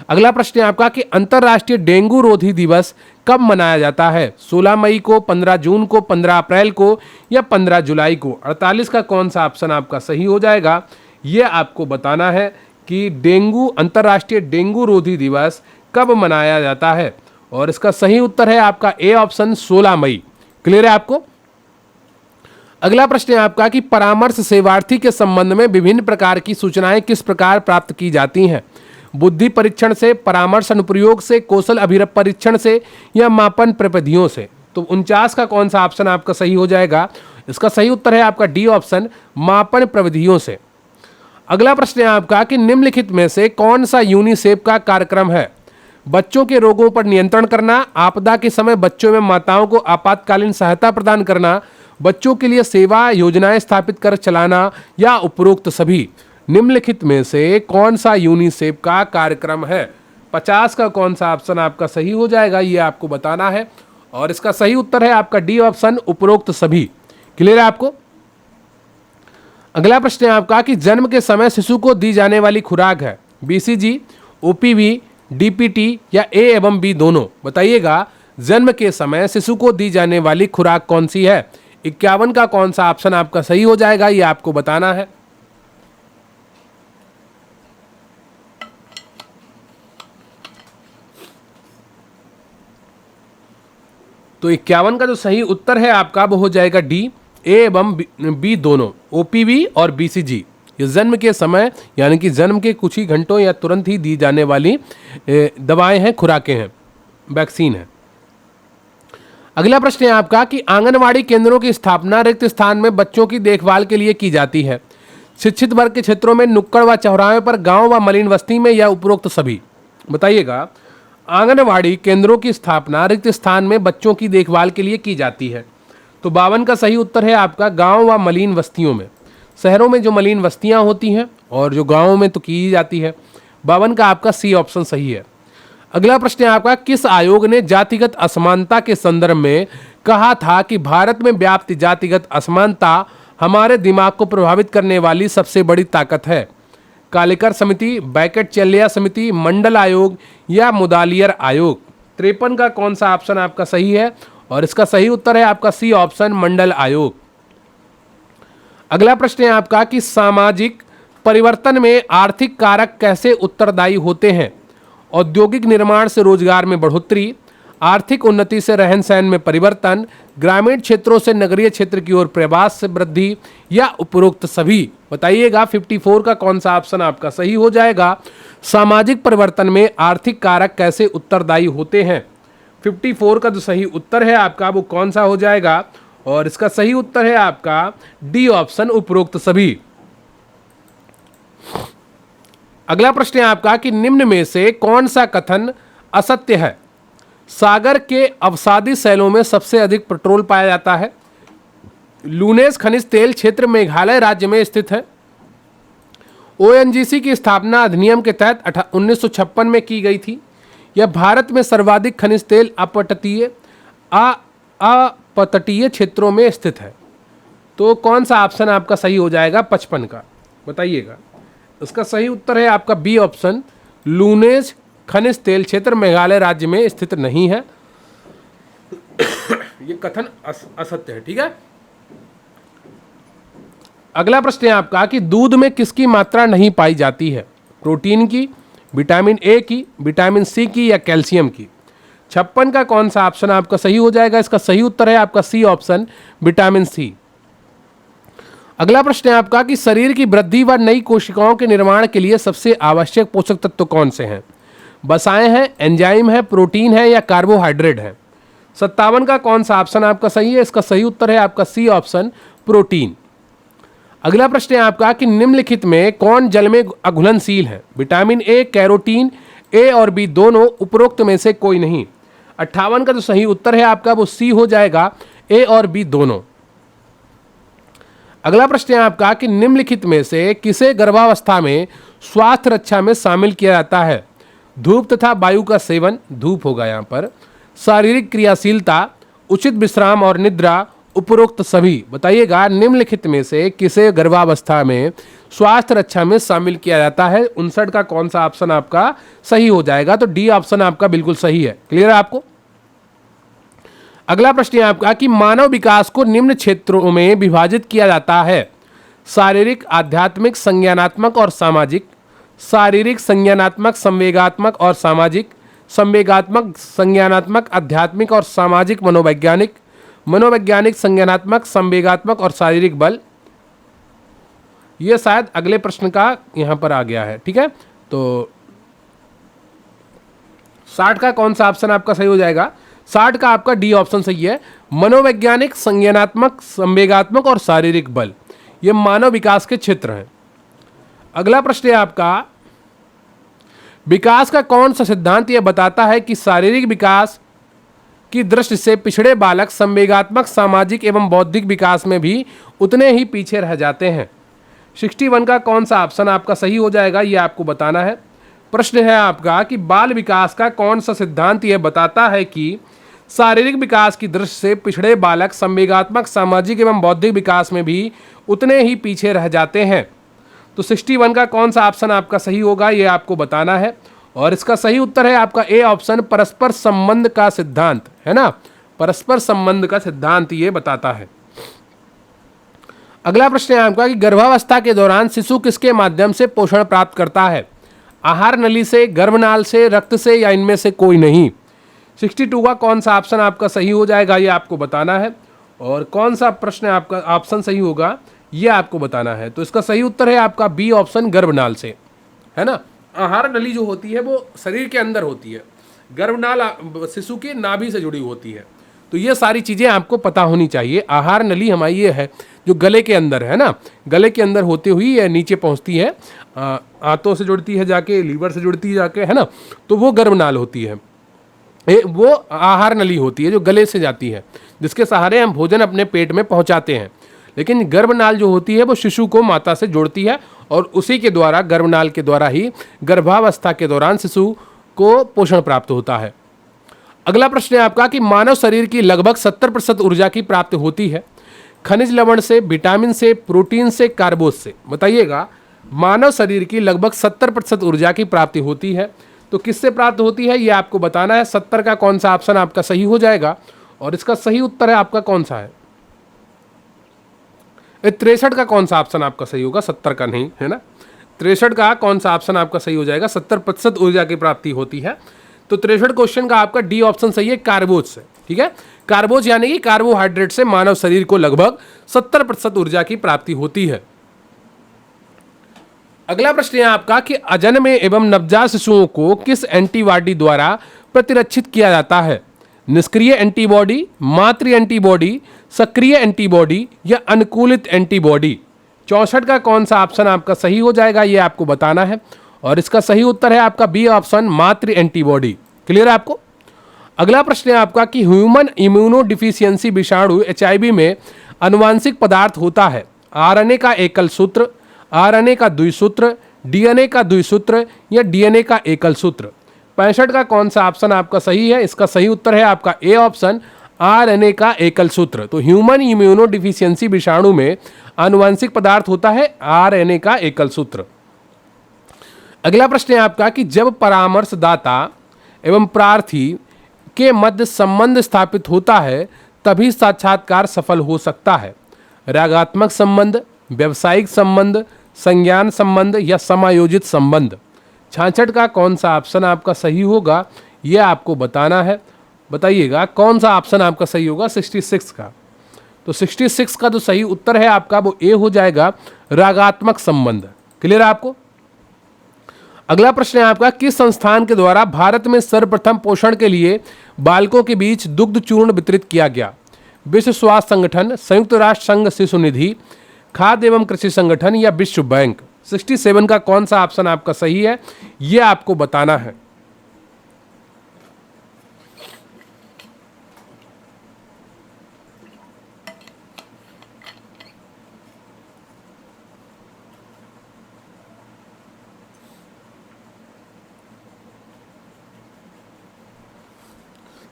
अगला प्रश्न है आपका कि अंतर्राष्ट्रीय डेंगू रोधी दिवस कब मनाया जाता है? 16 मई को, 15 जून को, 15 अप्रैल को या 15 जुलाई को? 48 का कौन सा ऑप्शन आपका सही हो जाएगा? ये आपको बताना है कि अंतर्राष्ट्रीय डेंगू रोधी दिवस कब मनाया जाता है। और इसका सही उत्तर है आपका ए ऑप्शन, 16 मई। क्लियर है आपको? अगला प्रश्न है आपका कि परामर्श सेवार्थी के संबंध में विभिन्न प्रकार की सूचनाएं किस प्रकार प्राप्त की जाती हैं? बुद्धि परीक्षण से, परामर्श अनुप्रयोग से, कौशल अभिरप परीक्षण से या मापन प्रविधियों से? तो 49 का कौन सा ऑप्शन आपका सही हो जाएगा? इसका सही उत्तर है आपका डी ऑप्शन, मापन प्रविधियों से। अगला प्रश्न है आपका कि निम्नलिखित में से कौन सा यूनिसेफ का कार्यक्रम है? बच्चों के रोगों पर नियंत्रण करना, आपदा के समय बच्चों में माताओं को आपातकालीन सहायता प्रदान करना, बच्चों के लिए सेवा योजनाएं स्थापित कर चलाना या उपरोक्त सभी। निम्नलिखित में से कौन सा यूनिसेफ का कार्यक्रम है? 50 का कौन सा ऑप्शन आपका सही हो जाएगा? ये आपको बताना है। और इसका सही उत्तर है आपका डी ऑप्शन, उपरोक्त सभी। क्लियर है आपको? अगला प्रश्न है आपका कि जन्म के समय शिशु को दी जाने वाली खुराक है BCG, OPV, डीपीटी या ए एवं बी दोनों? बताइएगा। जन्म के समय शिशु को दी जाने वाली खुराक कौन सी है? 51 का कौन सा ऑप्शन आपका सही हो जाएगा, ये आपको बताना है। तो 51 का जो सही उत्तर है आपका वो हो जाएगा डी, ए एवं बी दोनों, ओपीवी और बीसीजी। ये जन्म के समय यानी कि जन्म के कुछ ही घंटों या तुरंत ही दी जाने वाली दवाएं हैं, खुराकें हैं, वैक्सीन है। अगला प्रश्न है आपका कि आंगनवाड़ी केंद्रों की स्थापना रिक्त स्थान में बच्चों की देखभाल के लिए की जाती है। शिक्षित वर्ग के क्षेत्रों में, नुक्कड़ व चौराहे पर, गांव व मलिन बस्ती में, या उपरोक्त सभी? बताइएगा। आंगनवाड़ी केंद्रों की स्थापना रिक्त स्थान में बच्चों की देखभाल के लिए की जाती है। तो 52 का सही उत्तर है आपका गांव व मलिन बस्तियों में। शहरों में जो मलिन बस्तियां होती हैं और जो गांवों में तो की जाती है। 52 का आपका सी ऑप्शन सही है। अगला प्रश्न है आपका किस आयोग ने जातिगत असमानता के संदर्भ में कहा था कि भारत में व्याप्त जातिगत असमानता हमारे दिमाग को प्रभावित करने वाली सबसे बड़ी ताकत है? कालेकर समिति, बैकेट चेलिया समिति, मंडल आयोग या मुदालियर आयोग? 53 का कौन सा ऑप्शन आपका सही है? और इसका सही उत्तर है आपका सी ऑप्शन, मंडल आयोग। अगला प्रश्न है आपका कि सामाजिक परिवर्तन में आर्थिक कारक कैसे उत्तरदायी होते हैं? औद्योगिक निर्माण से रोजगार में बढ़ोतरी, आर्थिक उन्नति से रहन सहन में परिवर्तन, ग्रामीण क्षेत्रों से नगरीय क्षेत्र की ओर प्रवास से वृद्धि, या उपरोक्त सभी? बताइएगा। 54 का कौन सा ऑप्शन आपका सही हो जाएगा? सामाजिक परिवर्तन में आर्थिक कारक कैसे उत्तरदायी होते हैं? 54 का जो सही उत्तर है आपका वो कौन सा हो जाएगा? और इसका सही उत्तर है आपका डी ऑप्शन, उपरोक्त सभी। अगला प्रश्न है आपका कि निम्न में से कौन सा कथन असत्य है? सागर के अवसादी शैलों में सबसे अधिक पेट्रोल पाया जाता है। लूनेस खनिज तेल क्षेत्र मेघालय राज्य में स्थित है। ओएनजीसी की स्थापना अधिनियम के तहत 1956 में की गई थी। यह भारत में सर्वाधिक खनिज तेल अपतटीय क्षेत्रों में स्थित है। तो कौन सा ऑप्शन आपका सही हो जाएगा 55 का? बताइएगा। इसका सही उत्तर है आपका बी ऑप्शन, लूनेस खनिज तेल क्षेत्र मेघालय राज्य में स्थित नहीं है। यह कथन असत्य है। ठीक है। अगला प्रश्न है आपका कि दूध में किसकी मात्रा नहीं पाई जाती है? प्रोटीन की, विटामिन ए की, विटामिन सी की, या कैल्शियम की? 56 का कौन सा ऑप्शन आपका सही हो जाएगा? इसका सही उत्तर है आपका सी ऑप्शन, विटामिन सी। अगला प्रश्न है आपका कि शरीर की वृद्धि व नई कोशिकाओं के निर्माण के लिए सबसे आवश्यक पोषक तत्व कौन से हैं? वसाएं हैं, एंजाइम है, प्रोटीन है, या कार्बोहाइड्रेट है? 57 का कौन सा ऑप्शन आपका सही है? इसका सही उत्तर है आपका सी ऑप्शन, प्रोटीन। अगला प्रश्न है आपका कि निम्नलिखित में कौन जल में अघुलनशील है? विटामिन ए, कैरोटीन, ए और बी दोनों, उपरोक्त में से कोई नहीं? 58 का जो सही उत्तर है आपका वो सी हो जाएगा, ए और बी दोनों। अगला प्रश्न है आपका कि निम्नलिखित में से किसे गर्भावस्था में स्वास्थ्य रक्षा में शामिल किया जाता है? धूप तथा वायु का सेवन, धूप होगा यहाँ पर, शारीरिक क्रियाशीलता, उचित विश्राम और निद्रा, उपरोक्त सभी? बताइएगा। निम्नलिखित में से किसे गर्भावस्था में स्वास्थ्य रक्षा में शामिल किया जाता है? 59 का कौन सा ऑप्शन आपका सही हो जाएगा? तो डी ऑप्शन आपका बिल्कुल सही है। क्लियर है आपको? अगला प्रश्न है आपका कि मानव विकास को निम्न क्षेत्रों में विभाजित किया जाता है। शारीरिक, आध्यात्मिक, संज्ञानात्मक और सामाजिक, शारीरिक, संज्ञानात्मक, संवेगात्मक और सामाजिक, संवेगात्मक, संज्ञानात्मक, आध्यात्मिक और सामाजिक, मनोवैज्ञानिक, मनोवैज्ञानिक, संज्ञानात्मक, संवेगात्मक और शारीरिक बल। यह शायद अगले प्रश्न का यहां पर आ गया है। ठीक है। तो 60 का कौन सा ऑप्शन आपका सही हो जाएगा? 60 का आपका डी ऑप्शन सही है। मनोवैज्ञानिक, संज्ञानात्मक, संवेगात्मक और शारीरिक बल, ये मानव विकास के क्षेत्र हैं। अगला प्रश्न है आपका विकास का कौन सा सिद्धांत यह बताता है कि शारीरिक विकास की दृष्टि से पिछड़े बालक संवेगात्मक, सामाजिक एवं बौद्धिक विकास में भी उतने ही पीछे रह जाते हैं? 61 का कौन सा ऑप्शन आपका सही हो जाएगा, यह आपको बताना है। प्रश्न है आपका कि बाल विकास का कौन सा सिद्धांत यह बताता है कि शारीरिक विकास की दृष्टि से पिछड़े बालक संवेगात्मक, सामाजिक एवं बौद्धिक विकास में भी उतने ही पीछे रह जाते हैं? तो 61 का कौन सा ऑप्शन आपका सही होगा, यह आपको बताना है। और इसका सही उत्तर है आपका ए ऑप्शन, परस्पर संबंध का सिद्धांत, है ना। परस्पर संबंध का सिद्धांत ये बताता है। अगला प्रश्न है आपका कि गर्भावस्था के दौरान शिशु किसके माध्यम से पोषण प्राप्त करता है? आहार नली से, गर्भनाल से, रक्त से, या इनमें से कोई नहीं। 62 का कौन सा ऑप्शन आपका सही हो जाएगा ये आपको बताना है, और कौन सा प्रश्न आपका ऑप्शन सही होगा ये आपको बताना है। तो इसका सही उत्तर है आपका बी ऑप्शन, गर्भनाल से, है ना। आहार नली जो होती है वो शरीर के अंदर होती है, गर्भनाल शिशु की नाभि से जुड़ी होती है। तो ये सारी चीज़ें आपको पता होनी चाहिए। आहार नली हमारी ये है जो गले के अंदर है ना, गले के अंदर होते हुई ये नीचे पहुंचती है, आंतों से जुड़ती है जाके, लीवर से जुड़ती है जाके, है ना, तो वो गर्भनाल होती है। वो आहार नली होती है जो गले से जाती है, जिसके सहारे हम भोजन अपने पेट में पहुंचाते हैं। लेकिन गर्भनाल जो होती है वो शिशु को माता से जोड़ती है, और उसी के द्वारा, गर्भनाल के द्वारा ही गर्भावस्था के दौरान शिशु को पोषण प्राप्त होता है। अगला प्रश्न है आपका कि मानव शरीर की लगभग 70% ऊर्जा की प्राप्ति होती है खनिज लवण से, विटामिन से, प्रोटीन से, कार्बोज से। बताइएगा, मानव शरीर की लगभग 70% ऊर्जा की प्राप्ति होती है, तो किससे प्राप्त होती है ये आपको बताना है। 70 का कौन सा ऑप्शन आपका सही हो जाएगा, और इसका सही उत्तर है आपका कौन सा है? 63 का कौन सा ऑप्शन आपका सही होगा? 70 का नहीं, है ना। 63 का कौन सा ऑप्शन आपका सही हो जाएगा? 70% ऊर्जा की प्राप्ति होती है। तो 63 क्वेश्चन का आपका डी ऑप्शन सही है, कार्बोज से। ठीक है, कार्बोज यानी कि कार्बोहाइड्रेट से मानव शरीर को लगभग 70% ऊर्जा की प्राप्ति होती है। अगला प्रश्न है आपका कि अजन्मे एवं नवजात शिशुओं को किस एंटीबॉडी द्वारा प्रतिरक्षित किया जाता है? निष्क्रिय एंटीबॉडी, मातृ एंटीबॉडी, सक्रिय एंटीबॉडी, या अनुकूलित एंटीबॉडी। 64 का कौन सा ऑप्शन आपका सही हो जाएगा ये आपको बताना है, और इसका सही उत्तर है आपका बी ऑप्शन, मातृ एंटीबॉडी। क्लियर है आपको? अगला प्रश्न है आपका कि ह्यूमन इम्यूनो डिफिशियंसी विषाणु HIV में आनुवांशिक पदार्थ होता है RNA का एकल सूत्र, RNA का द्विसूत्र, DNA का द्विसूत्र, या DNA का एकल सूत्र। 65 का कौन सा ऑप्शन आपका सही है? इसका सही उत्तर है आपका ए ऑप्शन, RNA का एकल सूत्र। तो ह्यूमन इम्यूनो डिफिशियंसी विषाणु में आनुवांशिक पदार्थ होता है RNA का एकल सूत्र। अगला प्रश्न है आपका कि जब परामर्शदाता एवं प्रार्थी के मध्य संबंध स्थापित होता है तभी साक्षात्कार सफल हो सकता है। रागात्मक संबंध, व्यावसायिक संबंध, संज्ञान संबंध, या समायोजित संबंध। 66 का कौन सा ऑप्शन आपका सही होगा यह आपको बताना है। बताइएगा कौन सा ऑप्शन आपका सही होगा? 66 का। तो 66 का जो सही उत्तर है आपका वो ए हो जाएगा, रागात्मक संबंध। क्लियर है आपको? अगला प्रश्न है आपका किस संस्थान के द्वारा भारत में सर्वप्रथम पोषण के लिए बालकों के बीच दुग्ध चूर्ण वितरित किया गया? विश्व स्वास्थ्य संगठन, संयुक्त राष्ट्र संघ शिशु निधि, खाद्य एवं कृषि संगठन, या विश्व बैंक। 67 का कौन सा ऑप्शन आपका सही है यह आपको बताना है।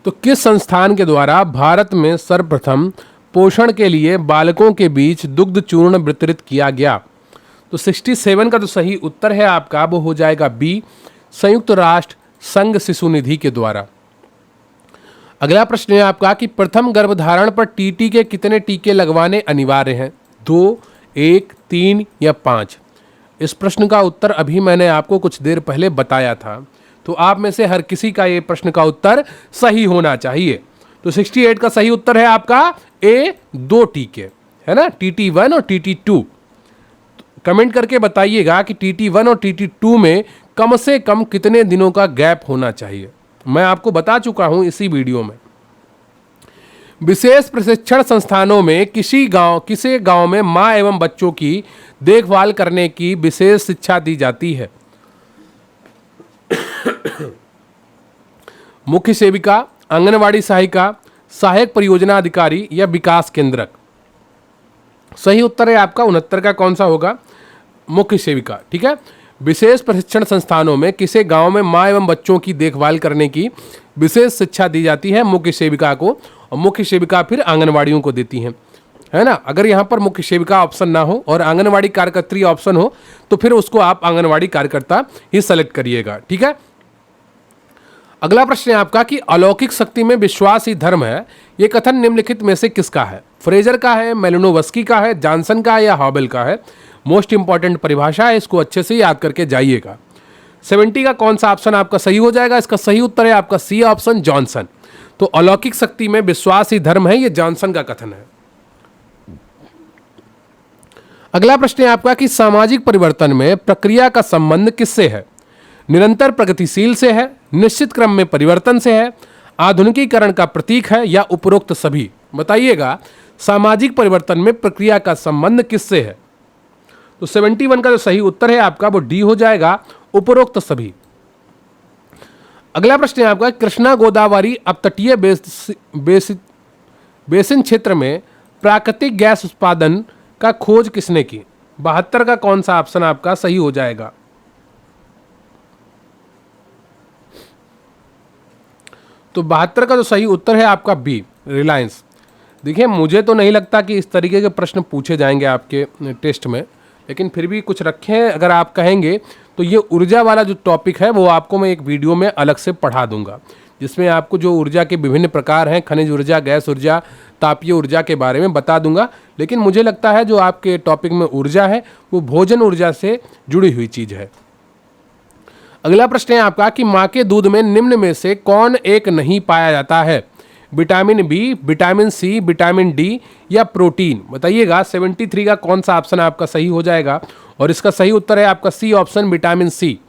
तो किस संस्थान के द्वारा भारत में सर्वप्रथम पोषण के लिए बालकों के बीच दुग्ध चूर्ण वितरित किया गया? तो 67 का जो सही उत्तर है आपका वो हो जाएगा बी, संयुक्त राष्ट्र संघ शिशु निधि के द्वारा। अगला प्रश्न है आपका कि प्रथम गर्भधारण पर टीटी के कितने टीके लगवाने अनिवार्य हैं? 2, 1, 3 या 5? इस प्रश्न का उत्तर अभी मैंने आपको कुछ देर पहले बताया था, तो आप में से हर किसी का ये प्रश्न का उत्तर सही होना चाहिए। तो 68 का सही उत्तर है आपका ए, 2 टीके, है ना, TT1 और TT2। कमेंट करके बताइएगा कि TT1 और TT2 में कम से कम कितने दिनों का गैप होना चाहिए। मैं आपको बता चुका हूं इसी वीडियो में। विशेष प्रशिक्षण संस्थानों में किसी गांव में मां एवं बच्चों की देखभाल करने की विशेष शिक्षा दी जाती है? मुख्य सेविका, आंगनवाड़ी सहायिका, सहायक परियोजना अधिकारी, या विकास केंद्रक। सही उत्तर है आपका 69 का कौन सा होगा? मुख्य सेविका। ठीक है, विशेष प्रशिक्षण संस्थानों में किसी गांव में मां एवं बच्चों की देखभाल करने की विशेष शिक्षा दी जाती है मुख्य सेविका को, और मुख्य सेविका फिर आंगनवाड़ियों को देती हैं, है ना। अगर यहाँ पर मुख्य सेविका ऑप्शन ना हो और आंगनवाड़ी कार्यकर्त्री ऑप्शन हो तो फिर उसको आप आंगनवाड़ी कार्यकर्ता ही सेलेक्ट करिएगा। ठीक है, अगला प्रश्न है आपका कि अलौकिक शक्ति में विश्वास ही धर्म है, ये कथन निम्नलिखित में से किसका है? फ्रेजर का है, मेलिनोवस्की का है, जॉनसन का है या हॉबल का है? मोस्ट इंपॉर्टेंट परिभाषा है, इसको अच्छे से याद करके जाइएगा। 70 का कौन सा ऑप्शन आपका सही हो जाएगा? इसका सही उत्तर है आपका सी ऑप्शन, जॉनसन। तो अलौकिक शक्ति में विश्वास ही धर्म है, ये जॉनसन का कथन है। अगला प्रश्न है आपका कि सामाजिक परिवर्तन में प्रक्रिया का संबंध किससे है? निरंतर प्रगतिशील से है, निश्चित क्रम में परिवर्तन से है, आधुनिकीकरण का प्रतीक है या उपरोक्त सभी? बताइएगा, सामाजिक परिवर्तन में प्रक्रिया का संबंध किससे है? तो 71 का जो सही उत्तर है आपका वो डी हो जाएगा, उपरोक्त सभी। अगला प्रश्न है आपका, कृष्णा गोदावरी अपतटीय बेसिन क्षेत्र में प्राकृतिक गैस उत्पादन का खोज किसने की? 72 का कौन सा ऑप्शन आपका सही हो जाएगा? तो 72 का जो सही उत्तर है आपका बी, रिलायंस। देखिए, मुझे तो नहीं लगता कि इस तरीके के प्रश्न पूछे जाएंगे आपके टेस्ट में, लेकिन फिर भी कुछ रखें अगर आप कहेंगे तो ये ऊर्जा वाला जो टॉपिक है वो आपको मैं एक वीडियो में अलग से पढ़ा दूंगा, जिसमें आपको जो ऊर्जा के विभिन्न प्रकार हैं, खनिज ऊर्जा, गैस ऊर्जा, तापीय ऊर्जा के बारे में बता दूंगा। लेकिन मुझे लगता है जो आपके टॉपिक में ऊर्जा है वो भोजन ऊर्जा से जुड़ी हुई चीज़ है। अगला प्रश्न है आपका कि माँ के दूध में निम्न में से कौन एक नहीं पाया जाता है? Vitamin B, vitamin C, vitamin D या प्रोटीन? बताइएगा, 73 का कौन सा ऑप्शन आपका सही हो जाएगा? और इसका सही उत्तर है आपका C option, vitamin C.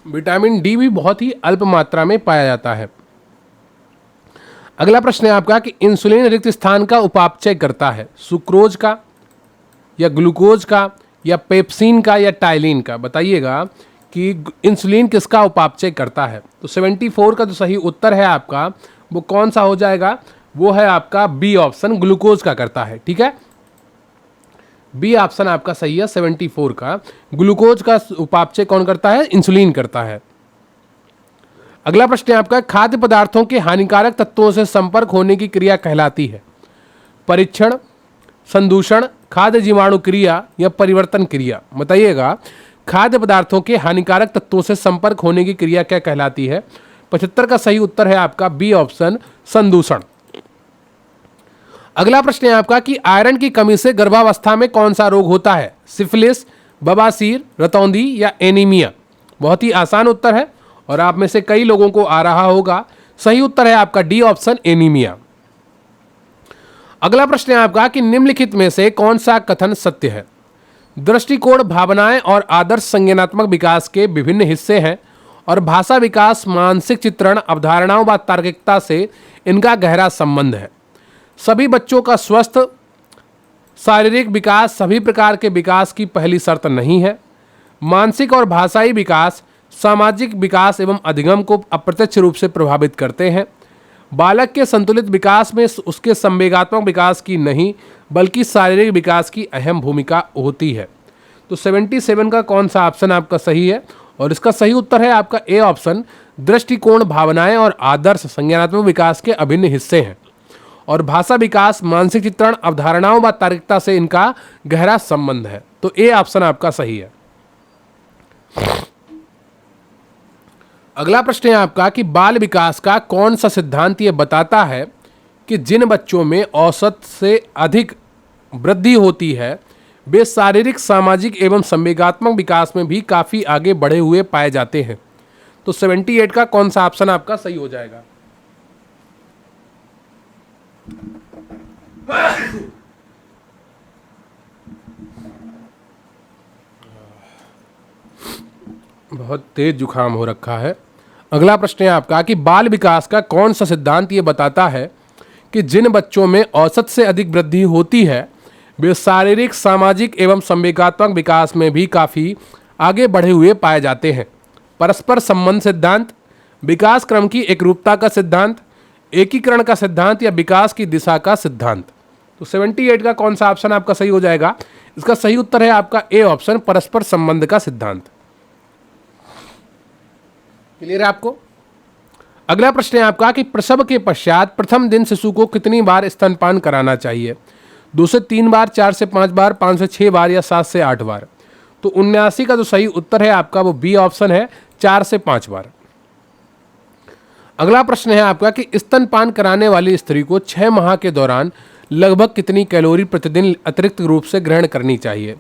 Vitamin D भी बहुत ही अल्प मात्रा में पाया जाता है। अगला प्रश्न है आपका कि इंसुलिन रिक्त स्थान का उपापचय करता है, सुक्रोज का या ग्लूकोज का या पेप्सिन का या टाइलिन का? बताइएगा कि इंसुलिन किसका उपापचय करता है? तो 74 का जो सही उत्तर है आपका वो कौन सा हो जाएगा? वो है आपका बी ऑप्शन, ग्लूकोज का करता है। ठीक है, बी ऑप्शन आपका सही है। 74 का ग्लूकोज का उपापचय कौन करता है? इंसुलिन करता है। अगला प्रश्न है आपका, खाद्य पदार्थों के हानिकारक तत्वों से संपर्क होने की क्रिया कहलाती है? परीक्षण, संदूषण, खाद्य जीवाणु क्रिया या परिवर्तन क्रिया? बताइएगा, खाद्य पदार्थों के हानिकारक तत्वों से संपर्क होने की क्रिया क्या कहलाती है? 75 का सही उत्तर है आपका बी ऑप्शन, संदूषण। अगला प्रश्न है आपका कि आयरन की कमी से गर्भावस्था में कौन सा रोग होता है? सिफिलिस, बवासीर, रतौंधी या एनीमिया? बहुत ही आसान उत्तर है और आप में से कई लोगों को आ रहा होगा। सही उत्तर है आपका डी ऑप्शन, एनीमिया। अगला प्रश्न है आपका कि निम्नलिखित में से कौन सा कथन सत्य है? दृष्टिकोण, भावनाएं और आदर्श संज्ञानात्मक विकास के विभिन्न हिस्से हैं और भाषा विकास, मानसिक चित्रण, अवधारणाओं व तार्किकता से इनका गहरा संबंध है। सभी बच्चों का स्वस्थ शारीरिक विकास सभी प्रकार के विकास की पहली शर्त नहीं है। मानसिक और भाषाई विकास सामाजिक विकास एवं अधिगम को अप्रत्यक्ष रूप से प्रभावित करते हैं। बालक के संतुलित विकास में उसके संवेगात्मक विकास की नहीं बल्कि शारीरिक विकास की अहम भूमिका होती है। तो 77 का कौन सा ऑप्शन आपका सही है? और इसका सही उत्तर है आपका ए ऑप्शन, दृष्टिकोण, भावनाएं और आदर्श संज्ञानात्मक विकास के अभिन्न हिस्से हैं और भाषा विकास, मानसिक चित्रण, अवधारणाओं व तार्किकता से इनका गहरा संबंध है। तो ए ऑप्शन आपका सही है। अगला प्रश्न है आपका कि बाल विकास का कौन सा सिद्धांत ये बताता है कि जिन बच्चों में औसत से अधिक वृद्धि होती है वे शारीरिक, सामाजिक एवं संवेगात्मक विकास में भी काफ़ी आगे बढ़े हुए पाए जाते हैं? तो 78 का कौन सा ऑप्शन आपका सही हो जाएगा? बहुत तेज जुकाम हो रखा है। अगला प्रश्न है आपका कि बाल विकास का कौन सा सिद्धांत ये बताता है कि जिन बच्चों में औसत से अधिक वृद्धि होती है वे शारीरिक, सामाजिक एवं संवेगात्मक विकास में भी काफ़ी आगे बढ़े हुए पाए जाते हैं? परस्पर संबंध सिद्धांत, विकास क्रम की एकरूपता का सिद्धांत, एकीकरण का सिद्धांत या विकास की दिशा का सिद्धांत? तो 78 का कौन सा ऑप्शन आपका सही हो जाएगा? इसका सही उत्तर है आपका ए ऑप्शन, परस्पर संबंध का सिद्धांत। क्लियर है आपको? अगला प्रश्न है आपका कि प्रसव के पश्चात प्रथम दिन शिशु को कितनी बार स्तनपान कराना चाहिए? 2 से 3 बार, 4 से 5 बार, 5 से 6 बार या 7 से 8 बार? तो 79 का जो सही उत्तर है आपका वो बी ऑप्शन है, 4 से 5 बार। अगला प्रश्न है आपका कि स्तनपान कराने वाली स्त्री को 6 माह के दौरान लगभग कितनी कैलोरी प्रतिदिन अतिरिक्त रूप से ग्रहण करनी चाहिए?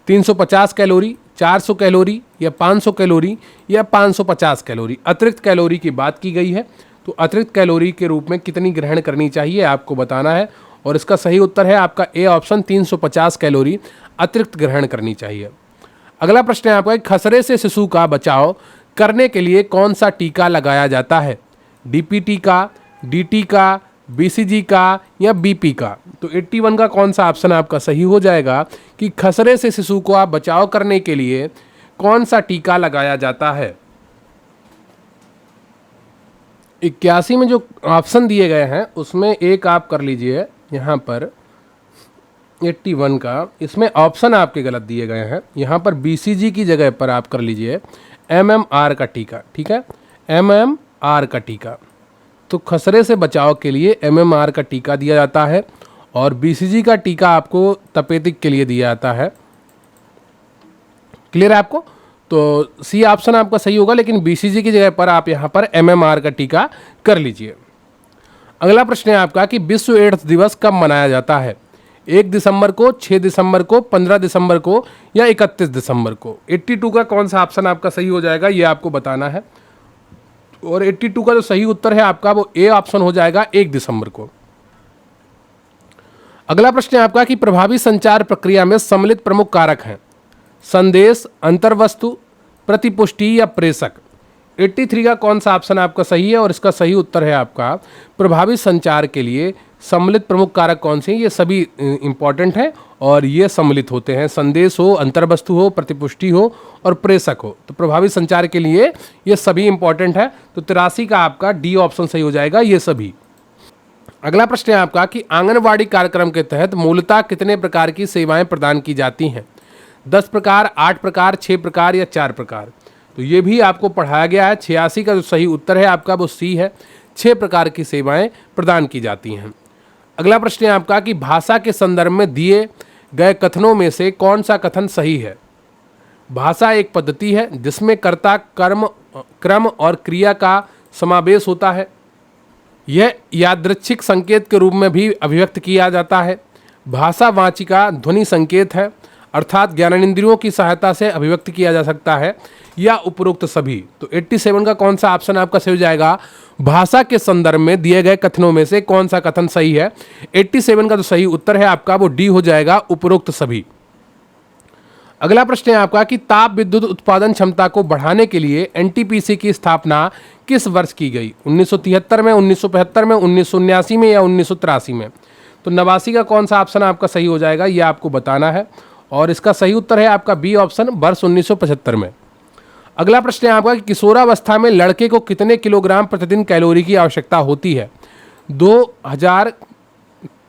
350 कैलोरी, 400 कैलोरी या 500 कैलोरी या 550 कैलोरी? अतिरिक्त कैलोरी की बात की गई है, तो अतिरिक्त कैलोरी के रूप में कितनी ग्रहण करनी चाहिए आपको बताना है। और इसका सही उत्तर है आपका ए ऑप्शन, 350 कैलोरी अतिरिक्त ग्रहण करनी चाहिए। अगला प्रश्न है आपका, खसरे से शिशु का बचाव करने के लिए कौन सा टीका लगाया जाता है? डीपीटी का, डीटी का, बीसीजी का या बीपी का? तो 81 का कौन सा ऑप्शन आपका सही हो जाएगा कि खसरे से शिशु को आप बचाव करने के लिए कौन सा टीका लगाया जाता है? 81 में जो ऑप्शन दिए गए हैं उसमें एक आप कर लीजिए यहाँ पर 81 का, इसमें ऑप्शन आपके गलत दिए गए हैं। यहाँ पर बीसीजी की जगह पर आप कर लीजिए एमएमआर का टीका। ठीक है, एमएमआर का टीका। तो खसरे से बचाव के लिए एमएमआर का टीका दिया जाता है और बीसीजी का टीका आपको तपेदिक के लिए दिया जाता है। क्लियर है आपको? तो सी ऑप्शन आपका सही होगा, लेकिन बीसीजी की जगह पर आप यहाँ पर एमएमआर का टीका कर लीजिए। अगला प्रश्न है आपका कि विश्व एड्स दिवस कब मनाया जाता है? 1 दिसंबर को, 6 दिसंबर को, 15 दिसंबर को या 31 दिसंबर को? 82 का कौन सा ऑप्शन आपका सही हो जाएगा ये आपको बताना है। और 82 का जो सही उत्तर है आपका वो ए ऑप्शन हो जाएगा, 1 दिसंबर को। अगला प्रश्न है आपका कि प्रभावी संचार प्रक्रिया में सम्मिलित प्रमुख कारक हैं? संदेश, अंतर्वस्तु, प्रतिपुष्टि या प्रेषक? 83 का कौन सा ऑप्शन आपका सही है? और इसका सही उत्तर है आपका प्रभावी संचार के लिए सम्मिलित प्रमुख कारक कौन से हैं? ये सभी इंपॉर्टेंट हैं और ये सम्मिलित होते हैं। संदेश हो, अंतर्वस्तु हो, प्रतिपुष्टि हो और प्रेषक हो। तो प्रभावी संचार के लिए ये सभी इंपॉर्टेंट है। तो 83 का आपका डी ऑप्शन सही हो जाएगा, ये सभी। अगला प्रश्न है आपका कि आंगनवाड़ी कार्यक्रम के तहत मूलतः कितने प्रकार की सेवाएं प्रदान की जाती हैं? 10 प्रकार, 8 प्रकार, 6 प्रकार या 4 प्रकार? तो ये भी आपको पढ़ाया गया है। 86 का जो सही उत्तर है आपका वो सी है, 6 प्रकार की सेवाएं प्रदान की जाती हैं। अगला प्रश्न है आपका कि भाषा के संदर्भ में दिए गए कथनों में से कौन सा कथन सही है? भाषा एक पद्धति है जिसमें कर्ता, कर्म, क्रम और क्रिया का समावेश होता है। यह यादृच्छिक संकेत के रूप में भी अभिव्यक्त किया जाता है। भाषा वाचिका ध्वनि संकेत है, अर्थात ज्ञानेंद्रियों की सहायता से अभिव्यक्त किया जा सकता है, या उपरोक्त सभी? तो 87 का कौन सा ऑप्शन आपका सही हो जाएगा? भाषा के संदर्भ में दिए गए कथनों में से कौन सा कथन सही है? 87 का जो सही उत्तर है आपका वो डी हो जाएगा, उपरोक्त सभी। अगला प्रश्न है आपका कि ताप विद्युत उत्पादन क्षमता को बढ़ाने के लिए एनटीपीसी की स्थापना किस वर्ष की गई? 1973 में, 1975 में, 1979 में या 1983 में? तो 89 का कौन सा ऑप्शन आपका सही हो जाएगा ये आपको बताना है और इसका सही उत्तर है आपका बी ऑप्शन, वर्ष 1975 में। अगला प्रश्न है आपका कि किशोरावस्था में लड़के को कितने किलोग्राम प्रतिदिन कैलोरी की आवश्यकता होती है? 2000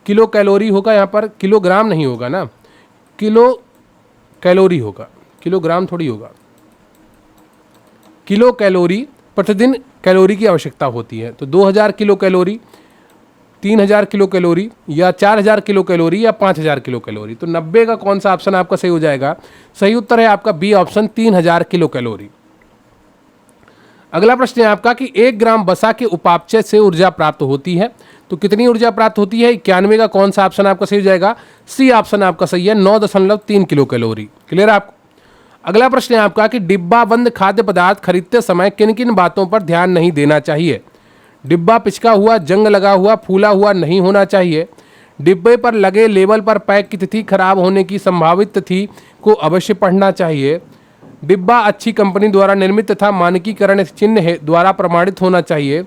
किलो कैलोरी होगा, यहाँ पर किलोग्राम नहीं होगा ना, किलो कैलोरी होगा, किलोग्राम थोड़ी होगा। किलो कैलोरी प्रतिदिन कैलोरी की आवश्यकता होती है। तो 2000 किलो कैलोरी, 3000 किलो कैलोरी या 4000 किलो कैलोरी या 5000 किलो कैलोरी? तो 90 का कौन सा ऑप्शन आपका सही हो जाएगा? सही उत्तर है आपका बी ऑप्शन, 3000 किलो कैलोरी। अगला प्रश्न है आपका कि 1 ग्राम वसा के उपापचय से ऊर्जा प्राप्त होती है, तो कितनी ऊर्जा प्राप्त होती है? 91 का कौन सा ऑप्शन आपका सही हो जाएगा? सी ऑप्शन आपका सही है, 9.3 किलो कैलोरी। क्लियर है आपको? अगला प्रश्न है आपका कि डिब्बाबंद खाद्य पदार्थ खरीदते समय किन किन बातों पर ध्यान नहीं देना चाहिए? डिब्बा पिचका हुआ, जंग लगा हुआ, फूला हुआ नहीं होना चाहिए। डिब्बे पर लगे लेबल पर पैक की तिथि खराब होने की संभावित तिथि को अवश्य पढ़ना चाहिए। डिब्बा अच्छी कंपनी द्वारा निर्मित तथा मानकीकरण चिन्ह द्वारा प्रमाणित होना चाहिए।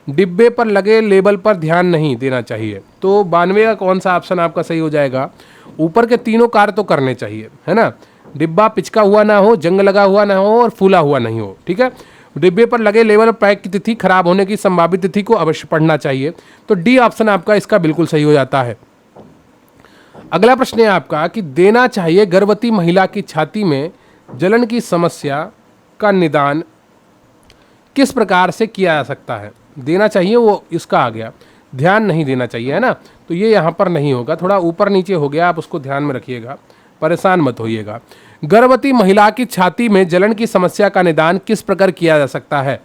डिब्बे पर लगे लेबल पर ध्यान नहीं देना चाहिए। तो 92 का कौन सा ऑप्शन आपका सही हो जाएगा? ऊपर के तीनों कार्य तो करने चाहिए, है ना। डिब्बा पिचका हुआ ना हो, जंग लगा हुआ ना हो और फूला हुआ नहीं हो, ठीक है। डिब्बे पर लगे लेबल पैक की तिथि खराब होने की संभावित तिथि को अवश्य पढ़ना चाहिए। तो डी ऑप्शन आपका इसका बिल्कुल सही हो जाता है। अगला प्रश्न है आपका कि देना चाहिए गर्भवती महिला की छाती में जलन की समस्या का निदान किस प्रकार से किया जा सकता है? देना चाहिए वो इसका आ गया, ध्यान नहीं देना चाहिए, है ना। तो ये यहाँ पर नहीं होगा, थोड़ा ऊपर नीचे हो गया, आप उसको ध्यान में रखिएगा, परेशान मत होइएगा। गर्भवती महिला की छाती में जलन की समस्या का निदान किस प्रकार किया जा सकता है?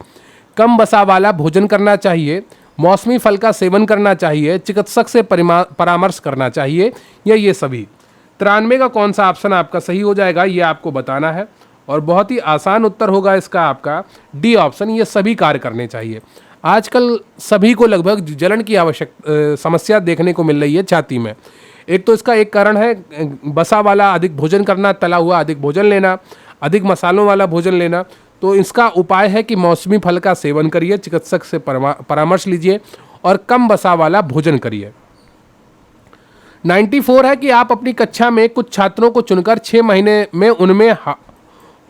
कम वसा वाला भोजन करना चाहिए, मौसमी फल का सेवन करना चाहिए, चिकित्सक से परामर्श करना चाहिए, या ये सभी। 93 का कौन सा ऑप्शन आपका सही हो जाएगा, ये आपको बताना है। और बहुत ही आसान उत्तर होगा इसका आपका डी ऑप्शन, ये सभी कार्य करने चाहिए। आजकल सभी को लगभग जलन की समस्या देखने को मिल रही है छाती में। एक तो इसका एक कारण है वसा वाला अधिक भोजन करना, तला हुआ अधिक भोजन लेना, अधिक मसालों वाला भोजन लेना। तो इसका उपाय है कि मौसमी फल का सेवन करिए, चिकित्सक से परामर्श लीजिए और कम वसा वाला भोजन करिए। 94 है कि आप अपनी कक्षा में कुछ छात्रों को चुनकर 6 महीने में उनमें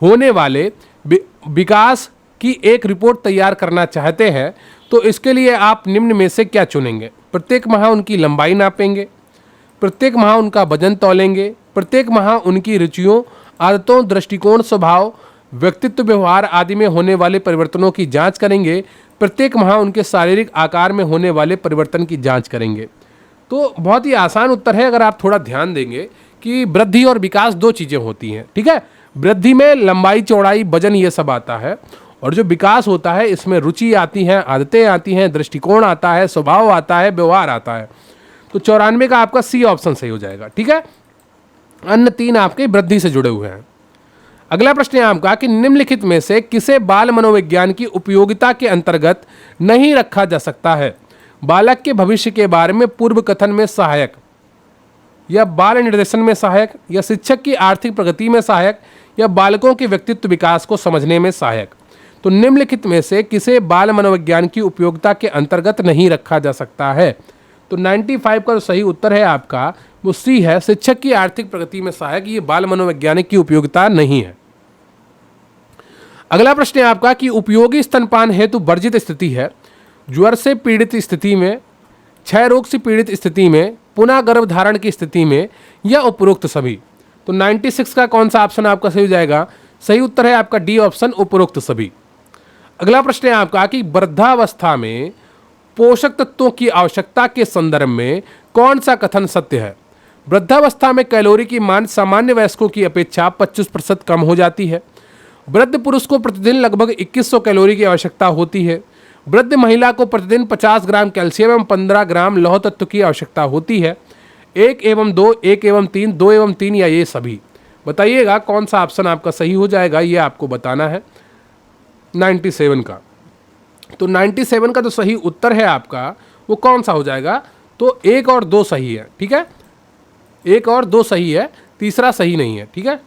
होने वाले विकास की एक रिपोर्ट तैयार करना चाहते हैं। तो इसके लिए आप निम्न में से क्या चुनेंगे? प्रत्येक माह उनकी लंबाई नापेंगे, प्रत्येक माह उनका वजन तौलेंगे, प्रत्येक माह उनकी रुचियों, आदतों, दृष्टिकोण, स्वभाव, व्यक्तित्व, व्यवहार आदि में होने वाले परिवर्तनों की जांच करेंगे, प्रत्येक माह उनके शारीरिक आकार में होने वाले परिवर्तन की जांच करेंगे। तो बहुत ही आसान उत्तर है अगर आप थोड़ा ध्यान देंगे कि वृद्धि और विकास दो चीज़ें होती हैं, ठीक है। वृद्धि में लंबाई, चौड़ाई, वजन ये सब आता है, और जो विकास होता है इसमें रुचि आती है, आदतें आती हैं, दृष्टिकोण आता है, स्वभाव आता है, व्यवहार आता है। तो 94 का आपका सी ऑप्शन सही हो जाएगा, ठीक है। अन्य 3 आपके वृद्धि से जुड़े हुए हैं। अगला प्रश्न है आपका कि निम्नलिखित में से किसे बाल मनोविज्ञान की उपयोगिता के अंतर्गत नहीं रखा जा सकता है? बालक के भविष्य के बारे में पूर्व कथन में सहायक, या बाल निर्देशन में सहायक, या शिक्षक की आर्थिक प्रगति में सहायक, या बालकों के व्यक्तित्व विकास को समझने में सहायक। तो निम्नलिखित में से किसे बाल मनोविज्ञान की उपयोगिता के अंतर्गत नहीं रखा जा सकता है? तो 95 का जो सही उत्तर है आपका वो सी है, शिक्षक की आर्थिक प्रगति में सहायक। ये बाल मनोवैज्ञानिक की उपयोगिता नहीं है। अगला प्रश्न है आपका कि उपयोगी स्तनपान हेतु वर्जित स्थिति है ज्वर से पीड़ित स्थिति में, क्षय रोग से पीड़ित स्थिति में, पुनः गर्भधारण की स्थिति में, या उपरोक्त सभी। तो 96 का कौन सा ऑप्शन आपका सही हो जाएगा? सही उत्तर है आपका डी ऑप्शन, उपरोक्त सभी। अगला प्रश्न है आपका कि वृद्धावस्था में पोषक तत्वों की आवश्यकता के संदर्भ में कौन सा कथन सत्य है? वृद्धावस्था में कैलोरी की मांग सामान्य वयस्कों की अपेक्षा 25% कम हो जाती है। वृद्ध पुरुष को प्रतिदिन लगभग 2100 कैलोरी की आवश्यकता होती है। वृद्ध महिला को प्रतिदिन 50 ग्राम कैल्शियम एवं 15 ग्राम लौह तत्व की आवश्यकता होती है। 1 एवं 2, 1 एवं 3, 2 एवं 3, या ये सभी। बताइएगा कौन सा ऑप्शन आपका सही हो जाएगा, ये आपको बताना है। 97 का, तो 97 का जो सही उत्तर है आपका वो कौन सा हो जाएगा? तो 1 और 2 सही है, ठीक है। 1 और 2 सही है, तीसरा सही नहीं है, ठीक है।